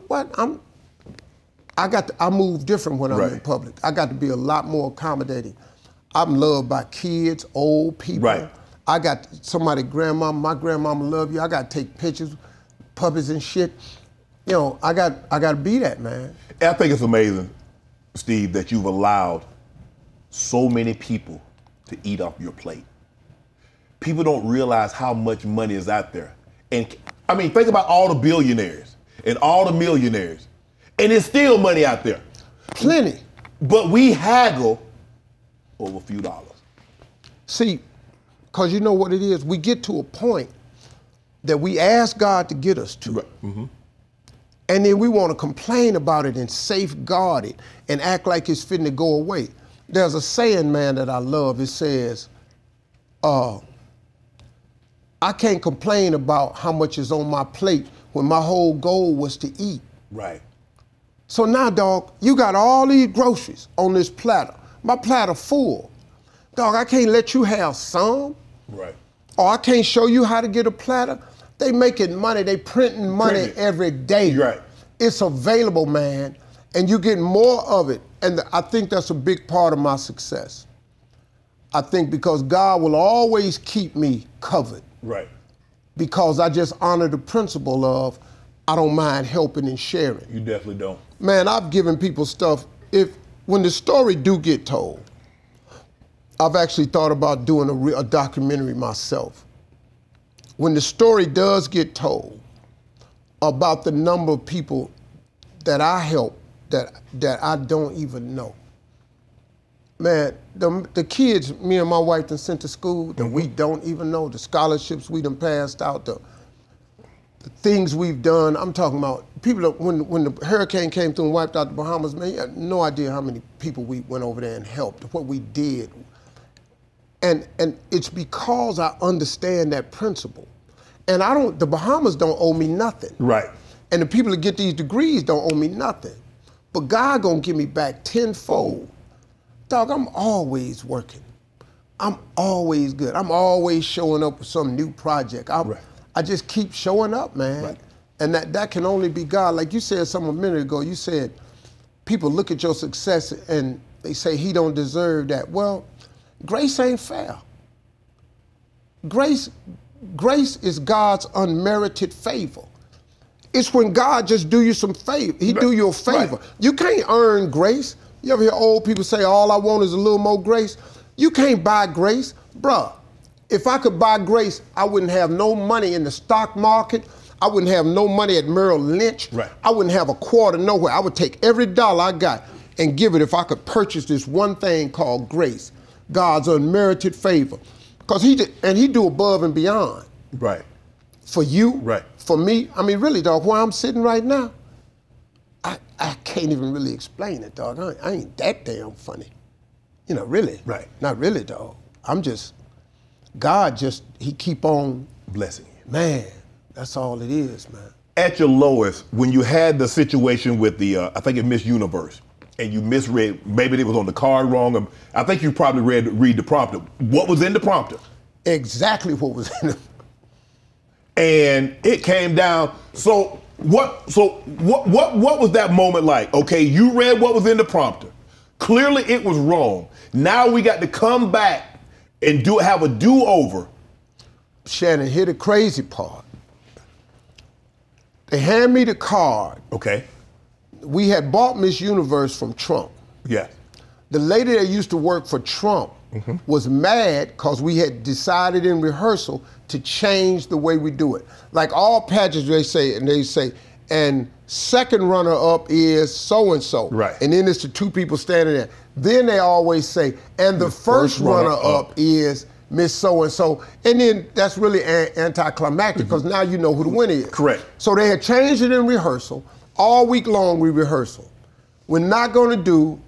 What? I move different when I'm in public. I got to be a lot more accommodating. I'm loved by kids, old people. Right. I got somebody, grandmama, my grandmama love you. I got to take pictures, puppies and shit. You know, I got to be that, man. I think it's amazing, Steve, that you've allowed so many people to eat off your plate. People don't realize how much money is out there. And I mean, think about all the billionaires and all the millionaires. And there's still money out there. Plenty. But we haggle over a few dollars. See, because you know what it is, we get to a point that we ask God to get us to. Right. And then we want to complain about it and safeguard it and act like it's fitting to go away. There's a saying, man, that I love. It says, I can't complain about how much is on my plate when my whole goal was to eat. Right. So now, dog, you got all these groceries on this platter. My platter full. Dog, I can't let you have some. Right. Or I can't show you how to get a platter. They making money, they printing money every day. Right. It's available, man, and you get more of it. And I think that's a big part of my success. I think because God will always keep me covered. Right. Because I just honor the principle of I don't mind helping and sharing. You definitely don't. Man, I've given people stuff. When the story do get told, I've actually thought about doing a documentary myself. When the story does get told about the number of people that I help that I don't even know. Man, the kids me and my wife done sent to school that we don't even know, the scholarships we done passed out, the things we've done. I'm talking about people when the hurricane came through and wiped out the Bahamas, man, you had no idea how many people we went over there and helped, what we did. And it's because I understand that principle. And the Bahamas don't owe me nothing. Right. And the people that get these degrees don't owe me nothing. But God gonna give me back tenfold. Dog, I'm always working. I'm always good. I'm always showing up with some new project. I just keep showing up, man. Right. And that can only be God. Like you said something a minute ago, you said people look at your success and they say he don't deserve that. Well, grace ain't fair. Grace is God's unmerited favor. It's when God just do you some favor. He do you a favor. Right. You can't earn grace. You ever hear old people say, all I want is a little more grace? You can't buy grace. Bruh, if I could buy grace, I wouldn't have no money in the stock market. I wouldn't have no money at Merrill Lynch. Right. I wouldn't have a quarter nowhere. I would take every dollar I got and give it if I could purchase this one thing called grace, God's unmerited favor. Because he do above and beyond. Right. For you, right. For me, I mean, really, dog, where I'm sitting right now, I can't even really explain it, dog. I ain't that damn funny. You know, really. Right. Not really, dog. I'm just, God just, he keep on blessing you. Man, that's all it is, man. At your lowest, when you had the situation with the, I think it Miss Universe, and you misread, maybe it was on the card wrong, or I think you probably read the prompter. What was in the prompter? Exactly what was in it. And it came down, what was that moment like? Okay, you read what was in the prompter. Clearly it was wrong. Now we got to come back and have a do-over. Shannon, hear the crazy part. They hand me the card. Okay. We had bought Miss Universe from Trump. Yeah. The lady that used to work for Trump was mad because we had decided in rehearsal to change the way we do it. Like all pageants, they say, and second runner-up is so-and-so. Right. And then it's the two people standing there. Then they always say, and the first runner-up is Miss So-and-so. And then that's really anticlimactic because now you know who the winner is. Correct. So they had changed it in rehearsal. All week long we rehearsal. We're not gonna do,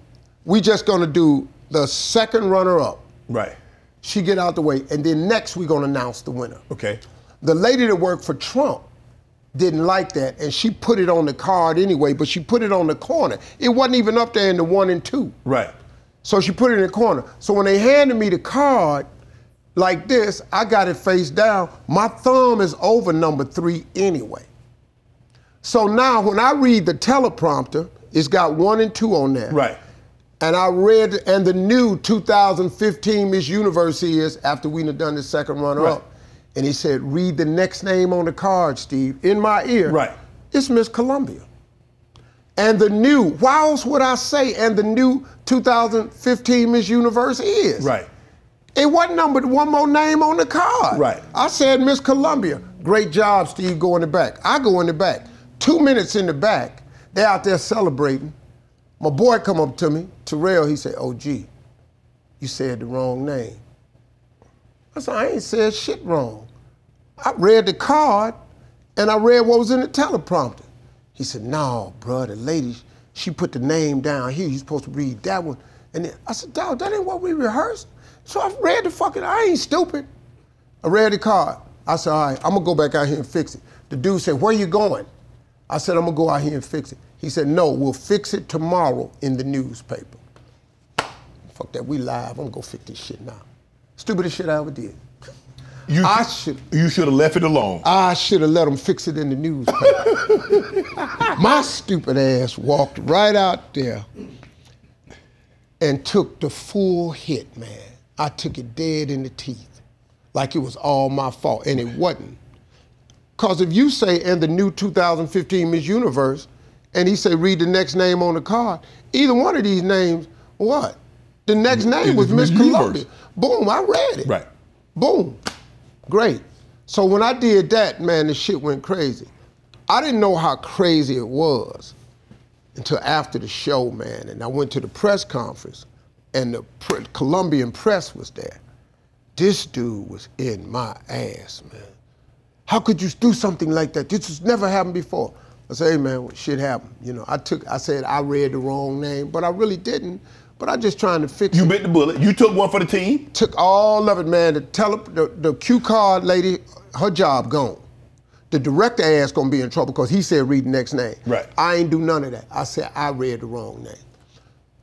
we just gonna do the second runner-up. Right. She get out the way, and then next we're gonna announce the winner. Okay. The lady that worked for Trump didn't like that, and she put it on the card anyway, but she put it on the corner. It wasn't even up there in the 1 and 2. Right. So she put it in the corner. So when they handed me the card like this, I got it face down. My thumb is over number 3 anyway. So now when I read the teleprompter, it's got 1 and 2 on there. Right. And I read, and the new 2015 Miss Universe is, after we done the second runner-up. Right. And he said, read the next name on the card, Steve, in my ear. Right. It's Miss Columbia. And the new, why else would I say, and the new 2015 Miss Universe is? Right. It wasn't numbered one more name on the card. Right. I said Miss Columbia. Great job, Steve, go in the back. I go in the back. 2 minutes in the back, they're out there celebrating. My boy come up to me, Terrell, he said, oh, gee, you said the wrong name. I said, I ain't said shit wrong. I read the card, and I read what was in the teleprompter. He said, no, bro, the lady, she put the name down here. You're supposed to read that one. And then I said, dog, that ain't what we rehearsed. So I read the fucking, I ain't stupid. I read the card. I said, all right, I'm gonna go back out here and fix it. The dude said, where you going? I said, I'm gonna go out here and fix it. He said, no, we'll fix it tomorrow in the newspaper. Fuck that, we live, I'm gonna go fix this shit now. Stupidest shit I ever did. You should have left it alone. I should have let them fix it in the newspaper. My stupid ass walked right out there and took the full hit, man. I took it dead in the teeth, like it was all my fault, and it wasn't. Because if you say, and the new 2015 Miss Universe, and he say, read the next name on the card, either one of these names, what? The next name was Miss Columbia. Boom, I read it. Right. Boom, great. So when I did that, man, the shit went crazy. I didn't know how crazy it was until after the show, man, and I went to the press conference, and the Colombian press was there. This dude was in my ass, man. How could you do something like that? This has never happened before. I said, hey man, shit happened. You know, I said I read the wrong name, but I really didn't. But I'm just trying to fix it. You bit the bullet. You took one for the team? Took all of it, man. The cue card lady, her job gone. The director ass gonna be in trouble because he said read the next name. Right. I ain't do none of that. I said I read the wrong name.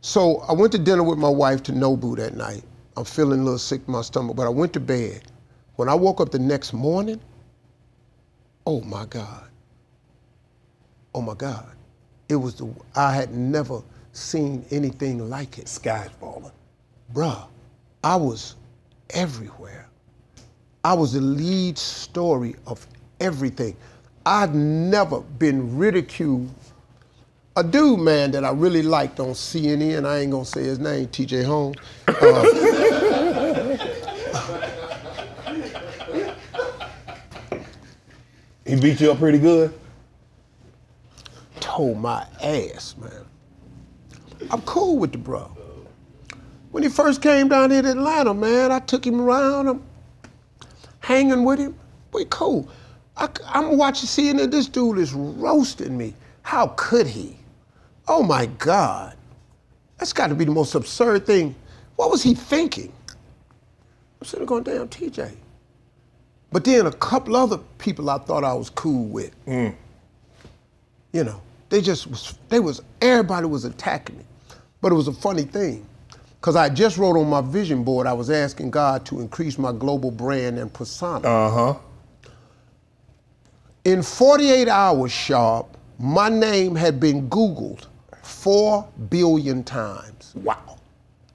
So I went to dinner with my wife to Nobu that night. I'm feeling a little sick in my stomach, but I went to bed. When I woke up the next morning, oh my God. Oh my God. It was I had never seen anything like it. Sky's falling. Bruh, I was everywhere. I was the lead story of everything. I've never been ridiculed. A dude, man, that I really liked on CNN, I ain't gonna say his name, TJ Holmes. He beat you up pretty good? Told my ass, man. I'm cool with the bro. When he first came down here to Atlanta, man, I took him around. I'm hanging with him. We cool. I'm watching, seeing that this dude is roasting me. How could he? Oh my God. That's got to be the most absurd thing. What was he thinking? I'm sitting there going, damn, TJ. But then a couple other people I thought I was cool with. You know, everybody was attacking me. But it was a funny thing, because I just wrote on my vision board, I was asking God to increase my global brand and persona. In 48 hours, Sharpe, my name had been Googled 4 billion times. Wow.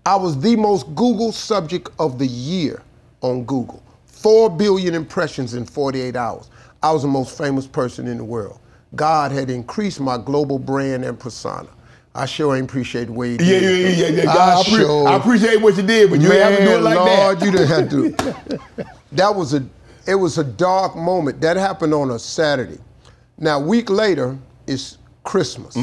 I was the most Googled subject of the year on Google. 4 billion impressions in 48 hours. I was the most famous person in the world. God had increased my global brand and persona. I sure ain't appreciate the way he did it. Yeah. God, I appreciate what you did, but you ain't have to do it like Lord, that. You didn't have to. It was a dark moment. That happened on a Saturday. Now, a week later, it's Christmas.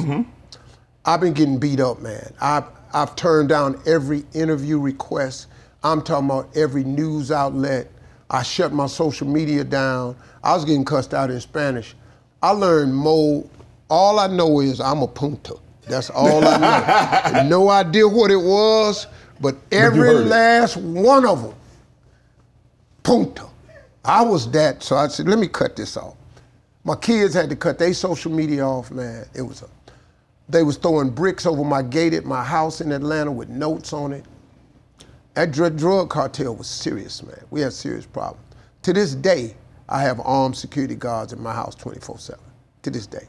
I've been getting beat up, man. I've turned down every interview request. I'm talking about every news outlet. I shut my social media down. I was getting cussed out in Spanish. I learned more. All I know is I'm a punta. That's all I know. No idea what it was, but every last one of them, punta. I was that, so I said, let me cut this off. My kids had to cut their social media off, man. They was throwing bricks over my gate at my house in Atlanta with notes on it. That drug cartel was serious, man. We had serious problems. To this day, I have armed security guards in my house 24/7, to this day.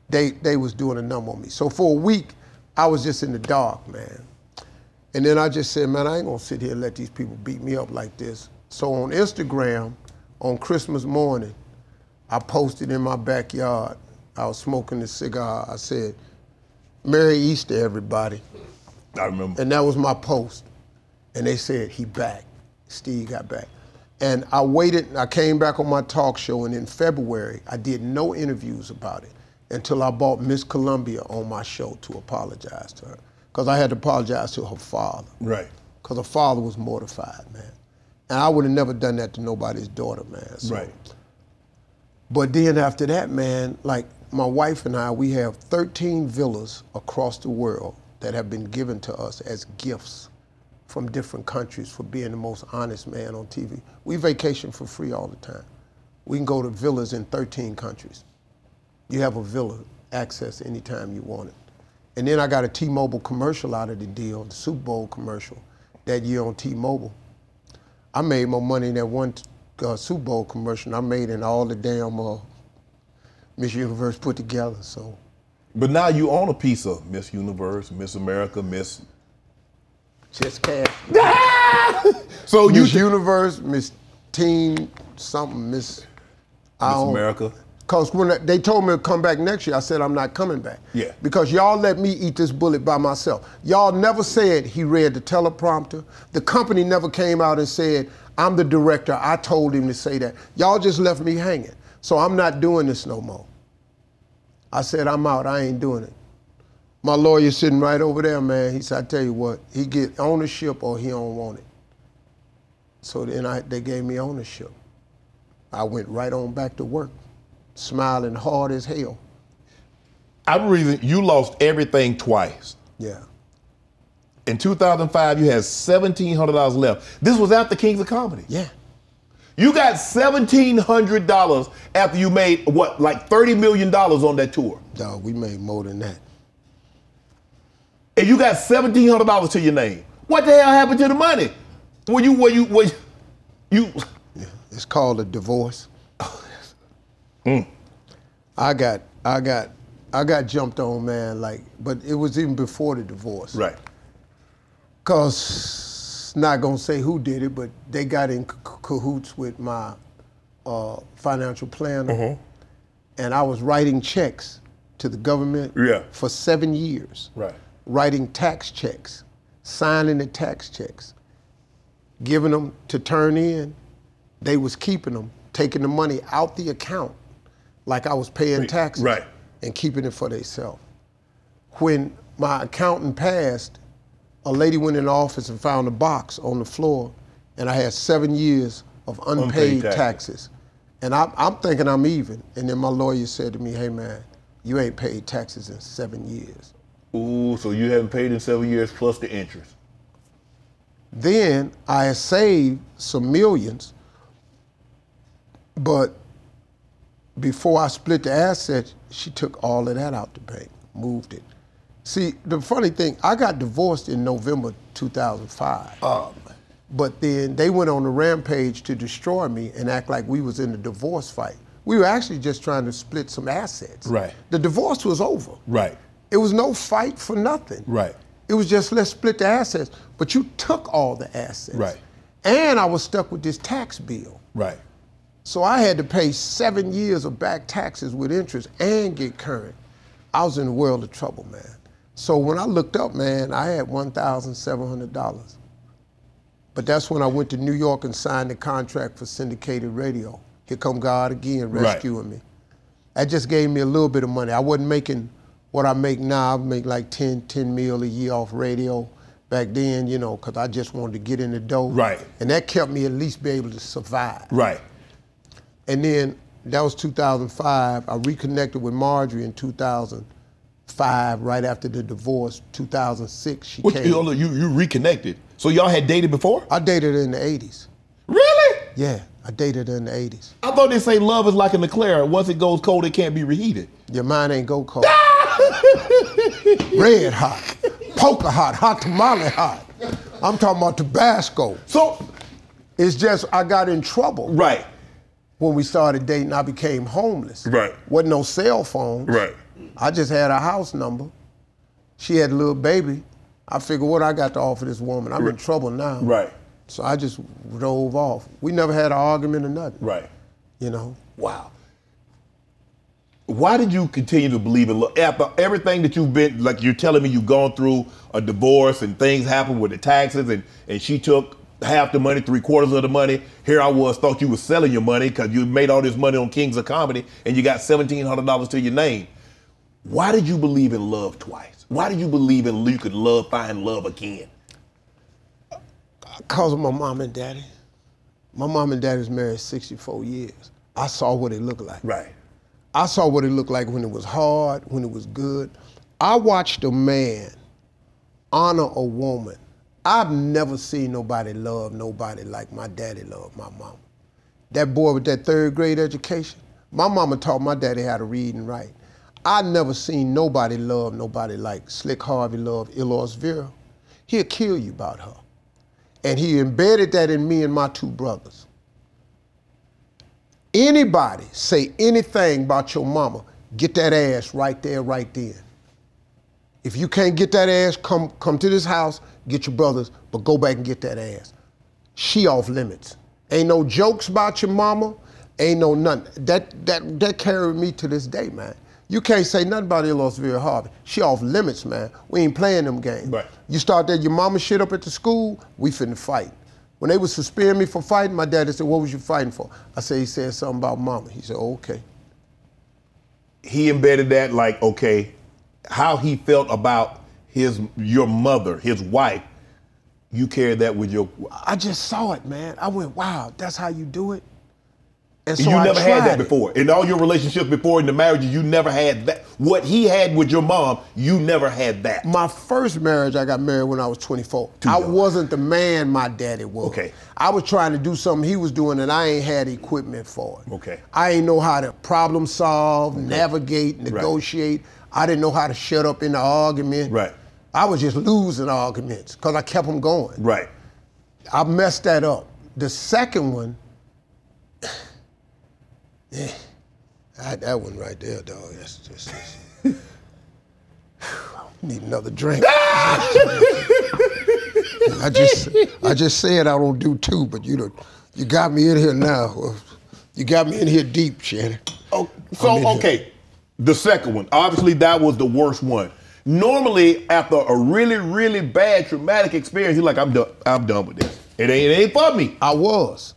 They was doing a number on me. So for a week, I was just in the dark, man. And then I just said, man, I ain't gonna sit here and let these people beat me up like this. So on Instagram, on Christmas morning, I posted in my backyard. I was smoking a cigar. I said, Merry Easter, everybody. I remember. And that was my post. And they said, he back. Steve got back. And I waited, I came back on my talk show, and in February, I did no interviews about it until I brought Miss Columbia on my show to apologize to her. Because I had to apologize to her father. Right. Because her father was mortified, man. And I would have never done that to nobody's daughter, man. So. Right. But then after that, man, like my wife and I, we have 13 villas across the world that have been given to us as gifts from different countries for being the most honest man on TV. We vacation for free all the time. We can go to villas in 13 countries. You have a villa access anytime you want it. And then I got a T-Mobile commercial out of the deal, the Super Bowl commercial, that year on T-Mobile. I made more money in that one Super Bowl commercial I made in all the damn Miss Universe put together, so. But now you own a piece of Miss Universe, Miss America, Miss... Just cash. So Miss Universe, Miss Teen, something, Miss America. Because when they told me to come back next year, I said I'm not coming back. Yeah. Because y'all let me eat this bullet by myself. Y'all never said he read the teleprompter. The company never came out and said, I'm the director, I told him to say that. Y'all just left me hanging. So I'm not doing this no more. I said, I'm out, I ain't doing it. My lawyer's sitting right over there, man. He said, I tell you what, he get ownership or he don't want it. So then they gave me ownership. I went right on back to work, smiling hard as hell. I'm reason you lost everything twice. Yeah. In 2005, you had $1,700 left. This was after Kings of Comedy. Yeah. You got $1,700 after you made, what, like $30 million on that tour? Dog, we made more than that. And you got $1,700 to your name. What the hell happened to the money? Yeah, it's called a divorce. I got jumped on, man, like, but it was even before the divorce. Right. Cause, not gonna say who did it, but they got in cahoots with my financial planner. And I was writing checks to the government for 7 years. Right. Writing tax checks, signing the tax checks, giving them to turn in. They was keeping them, taking the money out the account like I was paying taxes and keeping it for themselves. When my accountant passed, a lady went in the office and found a box on the floor, and I had 7 years of unpaid taxes. And I'm thinking I'm even. And then my lawyer said to me, hey man, you ain't paid taxes in 7 years. Ooh, so you haven't paid in 7 years plus the interest. Then I had saved some millions, but before I split the assets, she took all of that out the bank, moved it. See, the funny thing, I got divorced in November 2005. But then they went on a rampage to destroy me and act like we was in a divorce fight. We were actually just trying to split some assets. Right. The divorce was over. Right. It was no fight for nothing. Right. It was just, let's split the assets. But you took all the assets. Right. And I was stuck with this tax bill. Right. So I had to pay 7 years of back taxes with interest and get current. I was in a world of trouble, man. So when I looked up, man, I had $1,700. But that's when I went to New York and signed the contract for syndicated radio. Here come God again, rescuing me. That just gave me a little bit of money. I wasn't making what I make now. I make like 10 mil a year off radio. Back then, you know, because I just wanted to get in the dough. Right. And that kept me at least be able to survive. Right. And then that was 2005. I reconnected with Marjorie in 2005, right after the divorce. 2006, she came. You reconnected. So y'all had dated before? I dated her in the 80s. Really? Yeah, I dated her in the 80s. I thought they say love is like an eclair. Once it goes cold, it can't be reheated. Your mind ain't go cold. Red hot, poker hot, hot tamale hot. I'm talking about Tabasco. So it's just I got in trouble. Right. When we started dating, I became homeless. Right. Wasn't no cell phones. Right. I just had a house number. She had a little baby. I figured, what I got to offer this woman? I'm in trouble now. Right. So I just drove off. We never had an argument or nothing. Right. You know? Wow. Why did you continue to believe in love? After everything that you've been, like you're telling me you've gone through a divorce and things happened with the taxes and she took half the money, 3/4 of the money. Here I was, thought you were selling your money because you made all this money on Kings of Comedy and you got $1,700 to your name. Why did you believe in love twice? Why did you believe in you could find love again? Because of my mom and daddy. My mom and daddy was married 64 years. I saw what it looked like. Right. I saw what it looked like when it was hard, when it was good. I watched a man honor a woman. I've never seen nobody love nobody like my daddy loved my mama. That boy with that 3rd grade education, my mama taught my daddy how to read and write. I never seen nobody love nobody like Slick Harvey loved illustrious. He'll kill you about her. And he embedded that in me and my 2 brothers. Anybody say anything about your mama, get that ass right there, right then. If you can't get that ass, come to this house, get your brothers, but go back and get that ass. She off limits. Ain't no jokes about your mama, ain't no nothing. That carried me to this day, man. You can't say nothing about illustrious Harvey. She off limits, man. We ain't playing them games. Right. You start that your mama shit up at the school, we finna fight. When they would suspend me for fighting, my daddy said, what was you fighting for? I said, he said something about mama. He said, oh, okay. He embedded that like, okay, how he felt about your mother, his wife, you carried that with your... I just saw it, man. I went, wow, that's how you do it? And so you never had that it. before. In all your relationships before in the marriages, you never had that. What he had with your mom, you never had that. My first marriage, I got married when I was 24. I wasn't the man my daddy was. Okay. I was trying to do something he was doing and I ain't had equipment for it. Okay. I ain't know how to problem solve, navigate, negotiate. Right. I didn't know how to shut up in the argument. Right. I was just losing arguments because I kept them going. Right. I messed that up. The second one, yeah, that one right there, dog. That's just need another drink. I just said I don't do 2, but you got me in here now. You got me in here deep, Shannon. Oh, so okay, the second one. Obviously, that was the worst one. Normally, after a really, really bad traumatic experience, you're like, I'm done with this. It ain't for me. I was.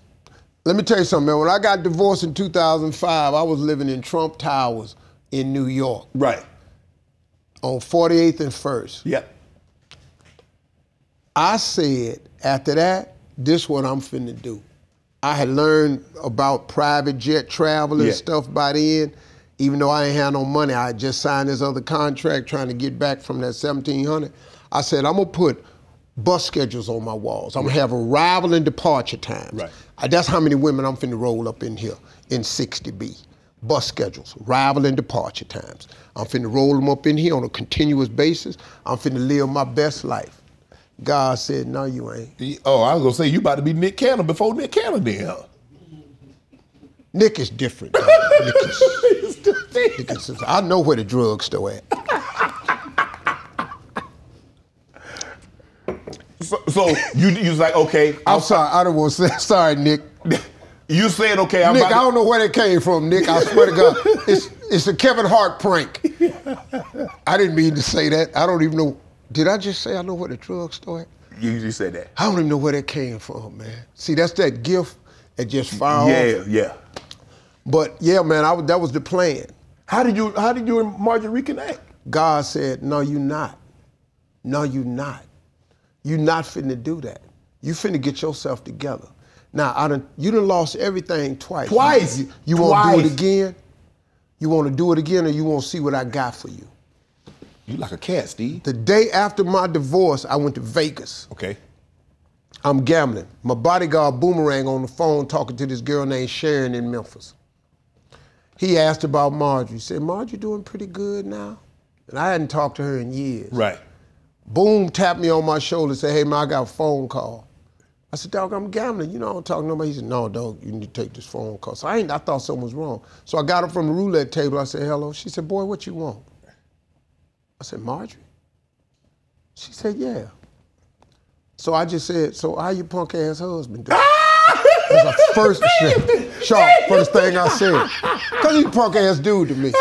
Let me tell you something, man. When I got divorced in 2005, I was living in Trump Towers in New York. Right. On 48th and 1st. Yep. I said, after that, this is what I'm finna do. I had learned about private jet travel and stuff by then. Even though I ain't had no money, I had just signed this other contract trying to get back from that 1700. I said, I'm gonna put bus schedules on my walls. I'm gonna have arrival and departure times. Right. That's how many women I'm finna roll up in here in 60B. Bus schedules, arrival and departure times. I'm finna roll them up in here on a continuous basis. I'm finna live my best life. God said, no, you ain't. Oh, I was gonna say, you about to be Nick Cannon before Nick Cannon then, huh? Nick is different. Nick is, I know where the drugstore at. So you was like, okay. I'm sorry, I don't want to say, sorry, Nick. You said, okay, Nick, I don't know where that came from, Nick. I swear to God. It's a Kevin Hart prank. I didn't mean to say that. I don't even know. Did I just say I know where the drugstore at? You just said that. I don't even know where that came from, man. See, that's that gift that just fired off. Yeah. But yeah, man, that was the plan. How did you and Marjorie reconnect? God said, no, you not. No, you not. You not finna do that. You finna get yourself together. Now, you done lost everything twice. Twice. You want to do it again? You want to do it again, or you want to see what I got for you? You like a cat, Steve. The day after my divorce, I went to Vegas. Okay. I'm gambling. My bodyguard Boomerang on the phone talking to this girl named Sharon in Memphis. He asked about Marjorie. He said, Marjorie doing pretty good now? And I hadn't talked to her in years. Right. Boom tapped me on my shoulder and said, hey, man, I got a phone call. I said, dog, I'm gambling. You know, I don't talk to nobody. He said, no, dog, you need to take this phone call. So I thought something was wrong. So I got her from the roulette table. I said, hello. She said, boy, what you want? I said, Marjorie? She said, yeah. So I just said, so how your punk ass husband doing? That's the first thing I said. Because he's a punk ass dude to me.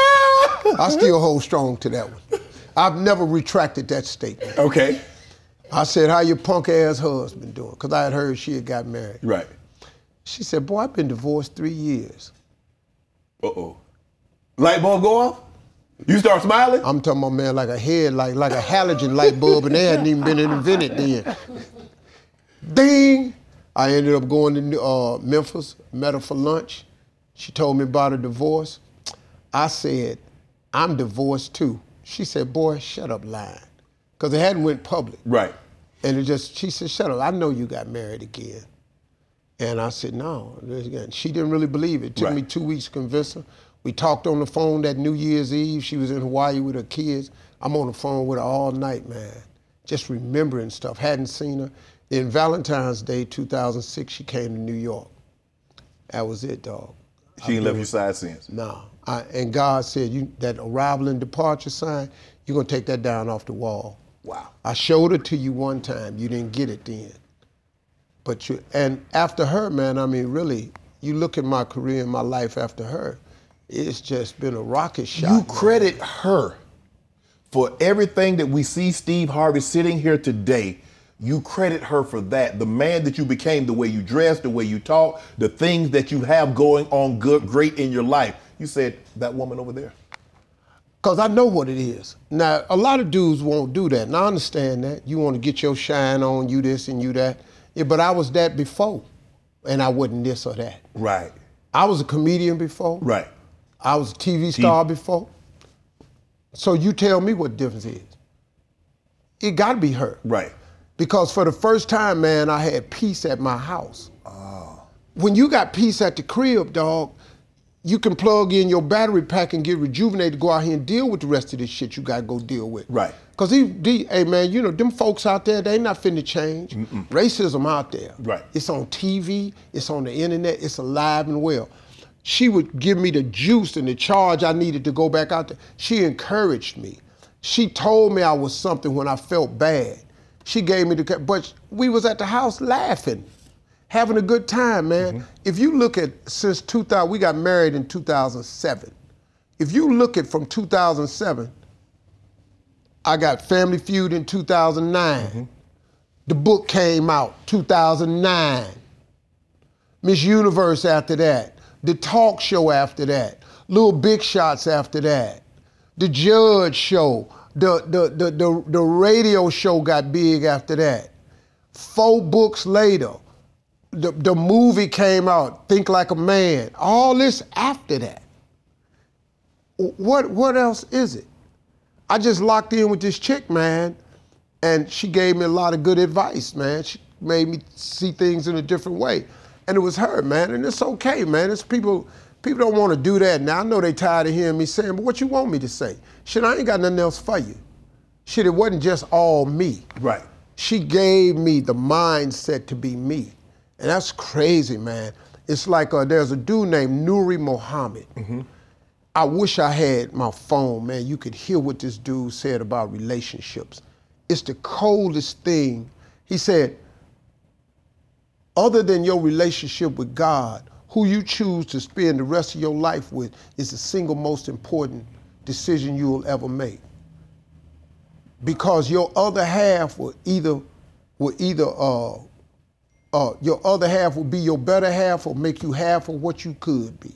I still hold strong to that one. I've never retracted that statement. Okay. I said, how your punk ass husband doing? Because I had heard she had got married. Right. She said, boy, I've been divorced 3 years. Uh-oh. Light bulb go off? You start smiling? I'm talking about, man, like a halogen light bulb, and they hadn't even been invented then. Ding! I ended up going to Memphis, met her for lunch. She told me about her divorce. I said, I'm divorced too. She said, boy, shut up lying. Because it hadn't went public. Right. And she said, shut up, I know you got married again. And I said, no. She didn't really believe it. It took me 2 weeks to convince her. We talked on the phone that New Year's Eve. She was in Hawaii with her kids. I'm on the phone with her all night, man. Just remembering stuff. Hadn't seen her. Then Valentine's Day 2006, she came to New York. That was it, dog. She ain't left your side since? No. And God said, that arrival and departure sign, you're going to take that down off the wall. Wow. I showed it to you one time. You didn't get it then. And after her, man, I mean, really, you look at my career and my life after her, it's just been a rocket shot. You credit her for everything that we see Steve Harvey sitting here today. You credit her for that. The man that you became, the way you dress, the way you talk, the things that you have going on great in your life. You said, that woman over there. Because I know what it is. Now, a lot of dudes won't do that, and I understand that. You want to get your shine on, you this and you that. Yeah, but I was that before, and I wasn't this or that. Right. I was a comedian before. Right. I was a TV star before. So you tell me what the difference is. It got to be her. Right. Because for the first time, man, I had peace at my house. Oh. When you got peace at the crib, dog, you can plug in your battery pack and get rejuvenated to go out here and deal with the rest of this shit you got to go deal with. Right. Because, hey, man, you know, them folks out there, they ain't not finna change. Racism out there. Right. It's on TV, it's on the internet, it's alive and well. She would give me the juice and the charge I needed to go back out there. She encouraged me. She told me I was something when I felt bad. She gave me but we was at the house laughing, having a good time, man. If you look at, since 2000, we got married in 2007. If you look at from 2007, I got Family Feud in 2009. The book came out, 2009. Miss Universe after that, the talk show after that, Little Big Shots after that, the Judge show, the radio show got big after that. 4 books later, the movie came out, Think Like a Man. All this after that. What else is it? I just locked in with this chick, man, and she gave me a lot of good advice, man. She made me see things in a different way. And it was her, man, and it's okay, man. It's people don't want to do that now. I know they tired of hearing me saying, but what you want me to say? Shit, I ain't got nothing else for you. Shit, it wasn't just all me. Right. She gave me the mindset to be me. And that's crazy, man. It's like there's a dude named Nuri Muhammad. Mm-hmm. I wish I had my phone, man. You could hear what this dude said about relationships. It's the coldest thing. He said, other than your relationship with God, who you choose to spend the rest of your life with is the single most important decision you will ever make. Because your other half will either your other half will be your better half or make you half of what you could be.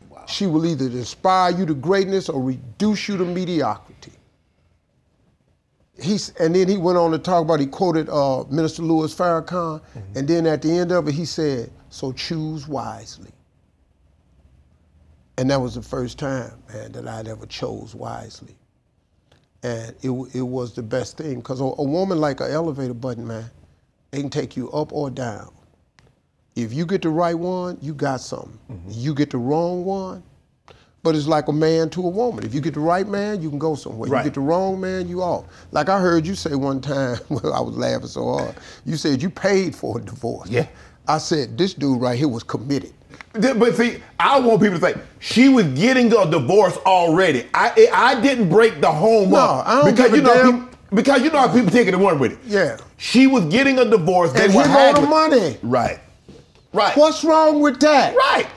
Wow. She will either inspire you to greatness or reduce you to mediocrity. And then he went on to talk about, he quoted Minister Louis Farrakhan, and then at the end of it he said, so choose wisely. And that was the first time, man, that I'd ever chose wisely. And it was the best thing, because a woman like an elevator button, man, they can take you up or down. If you get the right one, you got something. Mm-hmm. You get the wrong one, but it's like a man to a woman. If you get the right man, you can go somewhere. Right. You get the wrong man, you off. Like I heard you say one time, well, I was laughing so hard, you said you paid for a divorce. Yeah. I said, this dude right here was committed. But see, I want people to say, she was getting a divorce already. I didn't break the home up. I don't give a damn. Because you know how people take it and run with it. Yeah. She was getting a divorce. And he owed the money. Right. Right. What's wrong with that? Right.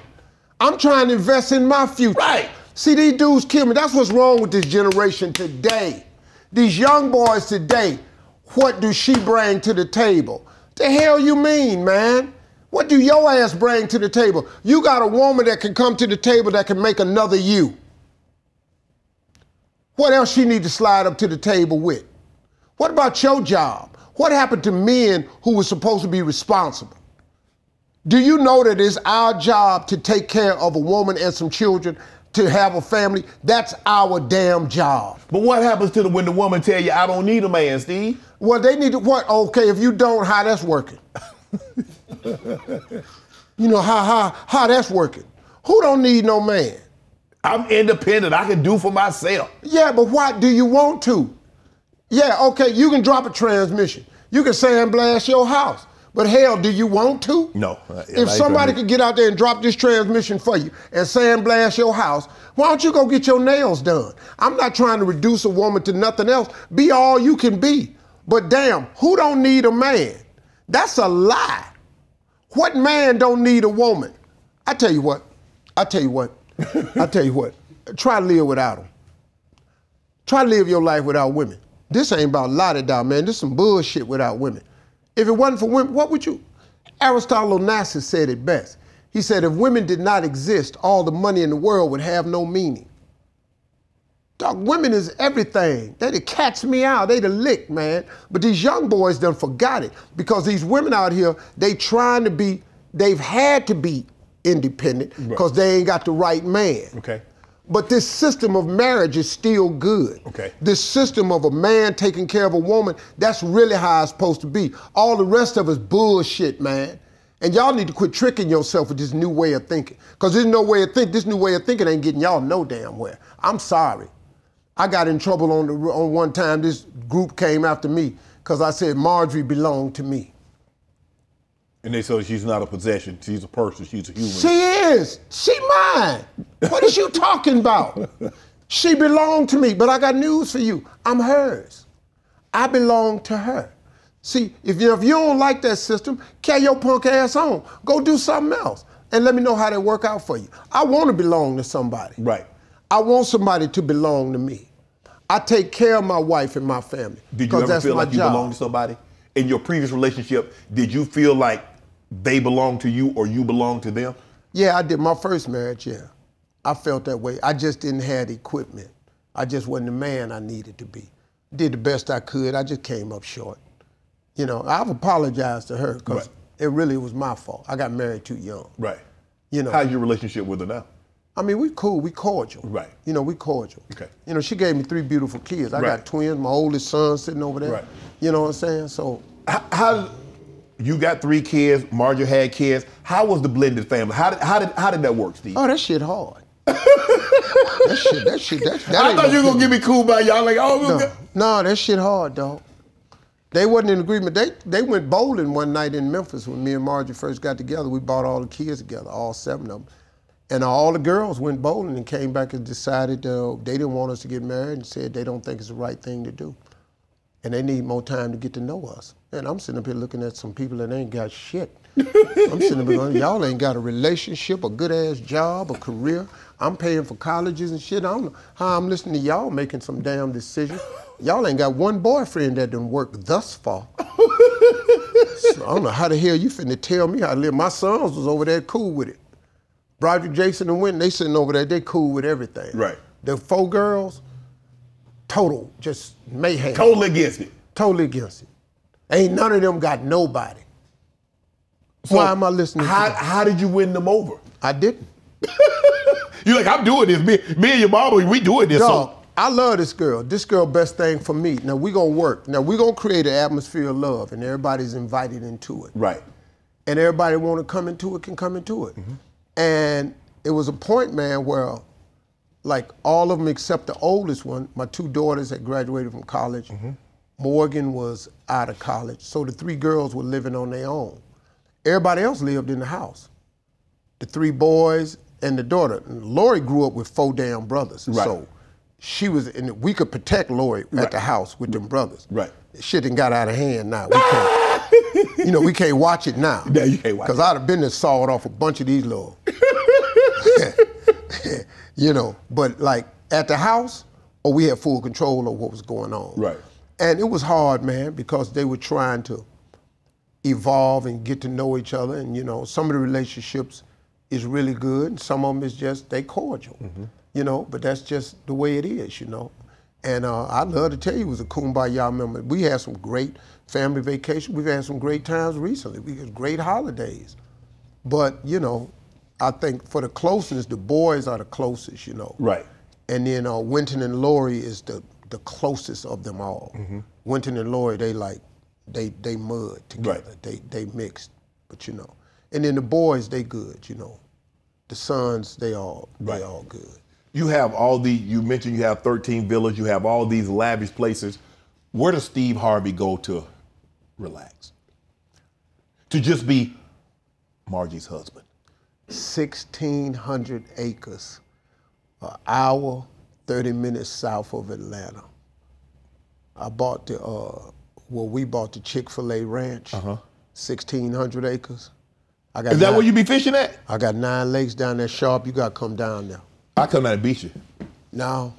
I'm trying to invest in my future. Right. See, these dudes kill me. That's what's wrong with this generation today. These young boys today, what do she bring to the table? The hell you mean, man? What do your ass bring to the table? You got a woman that can come to the table that can make another you. What else she need to slide up to the table with? What about your job? What happened to men who were supposed to be responsible? Do you know that it's our job to take care of a woman and some children, to have a family? That's our damn job. But what happens to when the woman tell you, I don't need a man, Steve? Well, they need to, what? Okay, if you don't, how that's working? You know, how that's working? Who don't need no man? I'm independent. I can do for myself. Yeah, but why do you want to? Yeah, okay, you can drop a transmission. You can sandblast your house. But hell, do you want to? No. If somebody could get out there and drop this transmission for you and sandblast your house, why don't you go get your nails done? I'm not trying to reduce a woman to nothing else. Be all you can be. But damn, who don't need a man? That's a lie. What man don't need a woman? I tell you what. Try to live without them. Try to live your life without women. This ain't about la-da-da, man. This is some bullshit without women. If it wasn't for women, what would you? Aristotle Onassis said it best. He said, if women did not exist, all the money in the world would have no meaning. Dog, women is everything. They catch me out. They the lick, man. But these young boys done forgot it, because these women out here, they've had to be independent because they ain't got the right man. Okay. But this system of marriage is still good. Okay. This system of a man taking care of a woman, that's really how it's supposed to be. All the rest of it's bullshit, man. And y'all need to quit tricking yourself with this new way of thinking. Because this new way of thinking ain't getting y'all no damn where. I'm sorry. I got in trouble on one time. This group came after me because I said Marjorie belonged to me. And they said she's not a possession. She's a person. She's a human. She is. She mine. What is you talking about? She belonged to me, but I got news for you. I'm hers. I belong to her. See, if you don't like that system, carry your punk ass on. Go do something else and let me know how that work out for you. I want to belong to somebody. Right. I want somebody to belong to me. I take care of my wife and my family. Did you ever feel like you belonged to somebody? In your previous relationship, did you feel like they belong to you or you belong to them? Yeah, I did my first marriage, yeah. I felt that way. I just didn't have the equipment. I just wasn't the man I needed to be. Did the best I could. I just came up short. You know, I've apologized to her because it really was my fault. I got married too young. Right. You know. How's your relationship with her now? I mean, we cool, we cordial. Right. You know, we cordial. Okay. You know, she gave me 3 beautiful kids. I got twins, my oldest son sitting over there. Right. You know what I'm saying? So. How you got 3 kids, Marjorie had kids. How was the blended family? How did that work, Steve? Oh, that shit hard. that shit. I thought you were gonna get me cool by y'all. Like, oh, no, that shit hard, dog. They wasn't in agreement. They went bowling one night in Memphis when me and Marjorie first got together. We brought all the kids together, all 7 of them. And all the girls went bowling and came back and decided they didn't want us to get married and said they don't think it's the right thing to do. And they need more time to get to know us. And I'm sitting up here looking at some people that ain't got shit. I'm sitting up here going, y'all ain't got a relationship, a good-ass job, a career. I'm paying for colleges and shit. I don't know how I'm listening to y'all making some damn decisions. Y'all ain't got one boyfriend that done work thus far. So I don't know how the hell you finna tell me how to live. My sons was over there cool with it. Broderick, Jason, and Wynn, they sitting over there, they cool with everything. Right. The 4 girls, total, just mayhem. Totally against it. Totally against it. Ain't none of them got nobody. So why am I listening to them? How did you win them over? I didn't. You're like, I'm doing this. Me and your mama, we doing this. Dog, I love this girl. This girl best thing for me. Now we gonna work. Now we gonna create an atmosphere of love and everybody's invited into it. Right. And everybody wanna come into it can come into it. Mm-hmm. And it was a point, man, where like all of them except the oldest one, my 2 daughters had graduated from college. Mm-hmm. Morgan was out of college. So the 3 girls were living on their own. Everybody else lived in the house. The 3 boys and the daughter. And Lori grew up with 4 damn brothers. Right. So she was, and we could protect Lori at the house with them brothers. Right. Shit done got out of hand now. We can't, you know, we can't watch it now. Yeah, you can't watch it. Because I'd have been there sawed off a bunch of these little, you know, but like at the house, we had full control of what was going on. Right. And it was hard, man, because they were trying to evolve and get to know each other. And, you know, some of the relationships is really good. And some of them is just, they cordial, you know, but that's just the way it is, you know. And I'd love to tell you it was a kumbaya moment. We had some great family vacations. We've had some great times recently. We had great holidays. But, you know, I think for the closeness, the boys are the closest, you know. Right. And then Winton and Lori is the closest of them all. Mm-hmm. Winton and Lori, they mud together. Right. They mixed, but you know. And then the boys, they good, you know. The sons, they all good. You have you mentioned you have 13 villas, you have all these lavish places. Where does Steve Harvey go to relax? To just be Margie's husband? 1,600 acres, an hour, 30 minutes south of Atlanta. I bought we bought the Chick-fil-A ranch, 1,600 acres. Is that where you be fishing at? I got 9 lakes down there, Sharpe. You gotta come down there. I come down and beat you. No.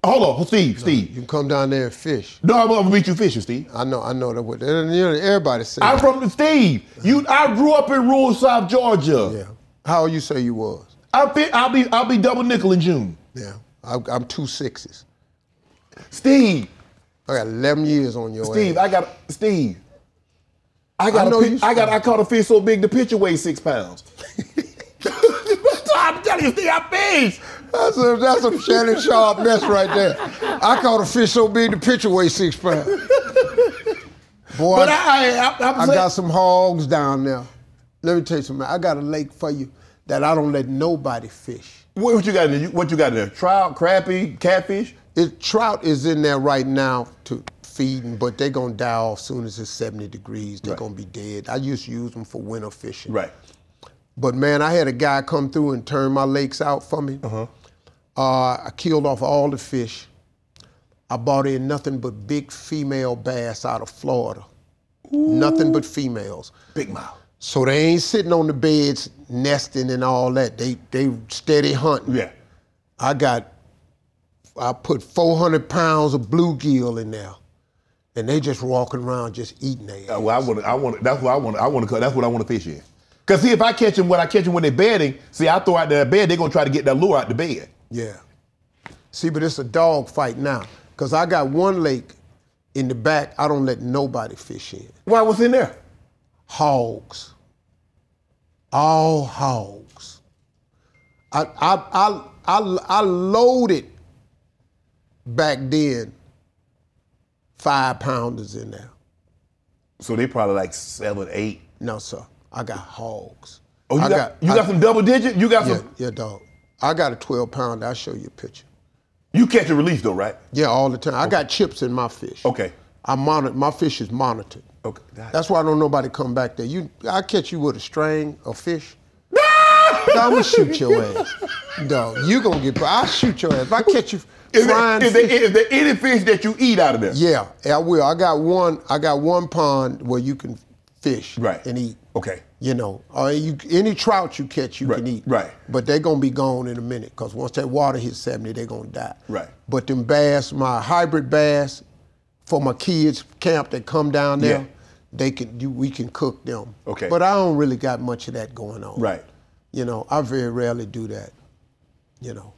Hold on, Steve. You can come down there and fish. No, I'm gonna beat you fishing, Steve. I know that. You know, everybody says I'm from Steve. I grew up in rural South Georgia. Yeah. How old you say you was? I'll be double nickel in June. Yeah. I'm 2 6s. Steve. I got 11 years on your ass. I caught a fish so big the picture weighs 6 pounds. I'm telling you, Steve, I fish. That's some Shannon Sharpe mess right there. I caught a fish so big the picture weighs 6 pounds. Boy, but I got some hogs down there. Let me tell you something. I got a lake for you that I don't let nobody fish. What you got in there? What you got in there? Trout, crappie, catfish? Trout is in there right now to feeding, but they're gonna die off soon as it's 70 degrees. They're gonna be dead. I used to use them for winter fishing. Right. But man, I had a guy come through and turn my lakes out for me. I killed off all the fish. I bought in nothing but big female bass out of Florida. Ooh. Nothing but females. Big mouth. So they ain't sitting on the beds nesting and all that. They steady hunting. Yeah. I put 400 pounds of bluegill in there. And they just walking around just eating their ass. Well, that's what I want to fish in. Cause see, if I catch them when they're bedding, see, I throw out their bed, they're gonna try to get that lure out the bed. Yeah. See, but it's a dog fight now. Cause I got one lake in the back, I don't let nobody fish in. Why, what's in there? Hogs. All hogs. I loaded back then 5-pounders in there. So they probably like 7, 8. No, sir. I got hogs. Oh, you got some double digit? You got some? Yeah, dog. I got a 12-pounder. I'll show you a picture. You catch and release though, right? Yeah, all the time. I got chips in my fish. Okay. My fish is monitored. Okay. That's why I don't nobody come back there. I catch you with a string of fish. I'm gonna shoot your ass. Dog, you gonna get, I'll shoot your ass. If I catch you frying fish. Is there any fish that you eat out of there? Yeah, I will. I got one pond where you can fish and eat. Okay. You know, or any trout you catch, you can eat. Right. But they're gonna be gone in a minute, because once that water hits 70, they're gonna die. Right. But them bass, my hybrid bass, for my kids' camp that come down there, we can cook them. Okay. But I don't really got much of that going on. Right. You know, I very rarely do that. You know.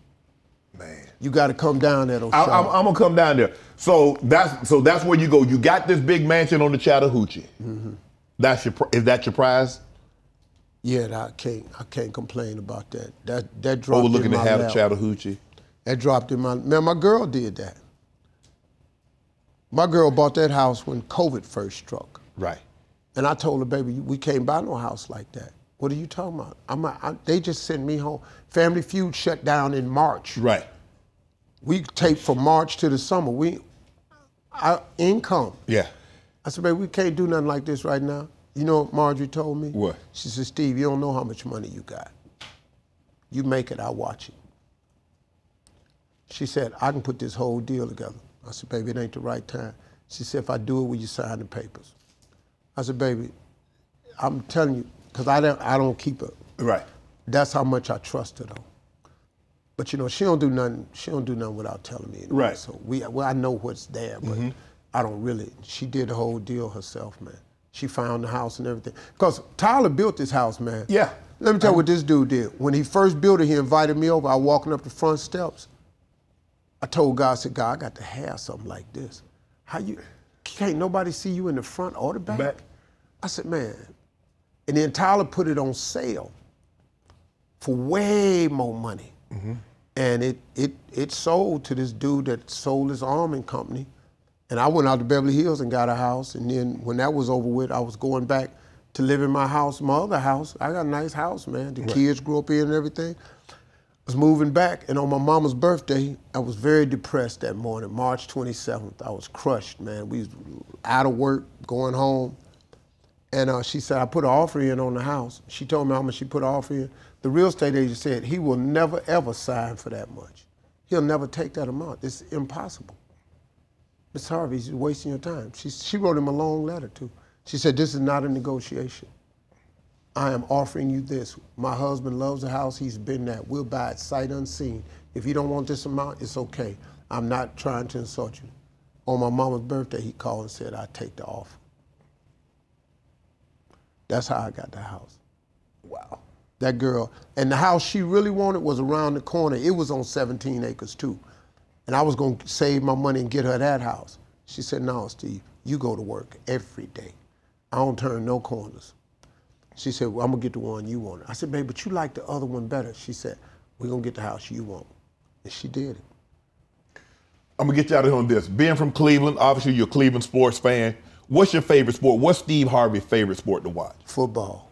Man. You got to come down there. I'm gonna come down there. So that's where you go. You got this big mansion on the Chattahoochee. Mm-hmm. Is that your prize? Yeah, I can't complain about that. That dropped Overlooking in my the half lap. of Chattahoochee. That dropped in my, man, my girl did that. My girl bought that house when COVID first struck. Right. And I told her, baby, we can't buy no house like that. What are you talking about? They just sent me home. Family Feud shut down in March. Right. We taped from March to the summer. Our income. Yeah. I said, baby, we can't do nothing like this right now. You know what Marjorie told me? What? She said, Steve, you don't know how much money you got. You make it, I'll watch it. She said, I can put this whole deal together. I said, baby, it ain't the right time. She said, if I do it, will you sign the papers? I said, baby, I'm telling you, because I don't keep it. Right. That's how much I trust her, though. But you know, she don't do nothing without telling me anyway. Right. So I know what's there, but I don't really. She did the whole deal herself, man. She found the house and everything. Because Tyler built this house, man. Yeah. Let me tell you what this dude did. When he first built it, he invited me over. I was walking up the front steps. I told God, I said, God, I got to have something like this. Can't nobody see you in the front or the back? I said, man. And then Tyler put it on sale for way more money. Mm-hmm. And it sold to this dude that sold his arming company. And I went out to Beverly Hills and got a house. And then when that was over with, I was going back to live in my house, my other house. I got a nice house, man. The kids grew up in and everything. I was moving back. And on my mama's birthday, I was very depressed that morning, March 27th. I was crushed, man. We was out of work, going home. And she said, I put an offer in on the house. She told me how much she put an offer in. The real estate agent said, he will never, ever sign for that much. He'll never take that amount. It's impossible. Ms. Harvey, you're wasting your time. She wrote him a long letter, too. She said, this is not a negotiation. I am offering you this. My husband loves the house. He's been there. We'll buy it sight unseen. If you don't want this amount, it's okay. I'm not trying to insult you. On my mama's birthday, he called and said, I'd take the offer. That's how I got the house. Wow. That girl. And the house she really wanted was around the corner. It was on 17 acres, too. And I was going to save my money and get her that house. She said, no, Steve, you go to work every day. I don't turn no corners. She said, well, I'm going to get the one you want. I said, babe, but you like the other one better. She said, we're going to get the house you want. And she did it. I'm going to get you out of here on this. Being from Cleveland, obviously you're a Cleveland sports fan. What's your favorite sport? What's Steve Harvey's favorite sport to watch? Football.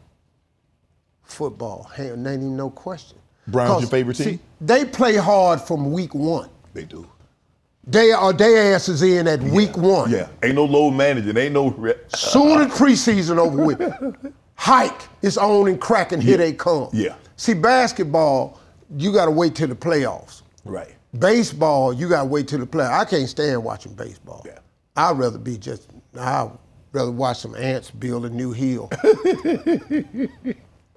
Football. Hey, ain't even no question. Browns your favorite team? See, they play hard from week one. They do. They asses in at week one. Yeah, ain't no load managing, ain't no... Soon as preseason over with, hike is on and crack and here they come. Yeah. See, basketball, you got to wait till the playoffs. Right. Baseball, you got to wait till the playoffs. I can't stand watching baseball. Yeah. I'd rather watch some ants build a new hill.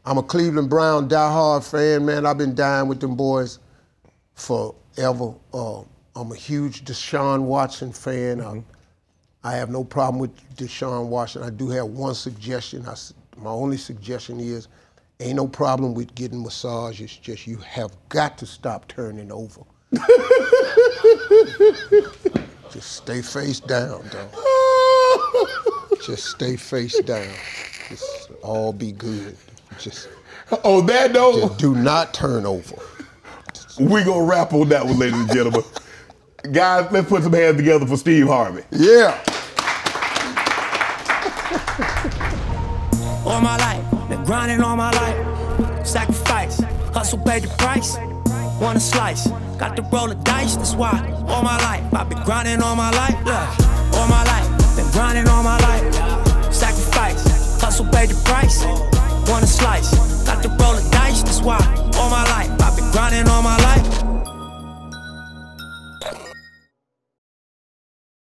I'm a Cleveland Brown diehard fan, man. I've been dying with them boys forever. I'm a huge Deshaun Watson fan. I have no problem with Deshaun Watson. I do have one suggestion. My only suggestion is, ain't no problem with getting massage. It's just you have got to stop turning over. Just stay face down, dog. Just stay face down. Just all be good. Just on that note, just do not turn over. We gonna wrap on that one, ladies and gentlemen. Guys, let's put some hands together for Steve Harvey. Yeah. All my life, been grinding all my life. Sacrifice, hustle paid the price. Want a slice, got to roll the dice, that's why. All my life, I've been grinding all my life. Look, all my life, been grinding all my life. Sacrifice, hustle paid the price. Want a slice, got to roll the dice, that's why. All my life, I've been grinding all my life.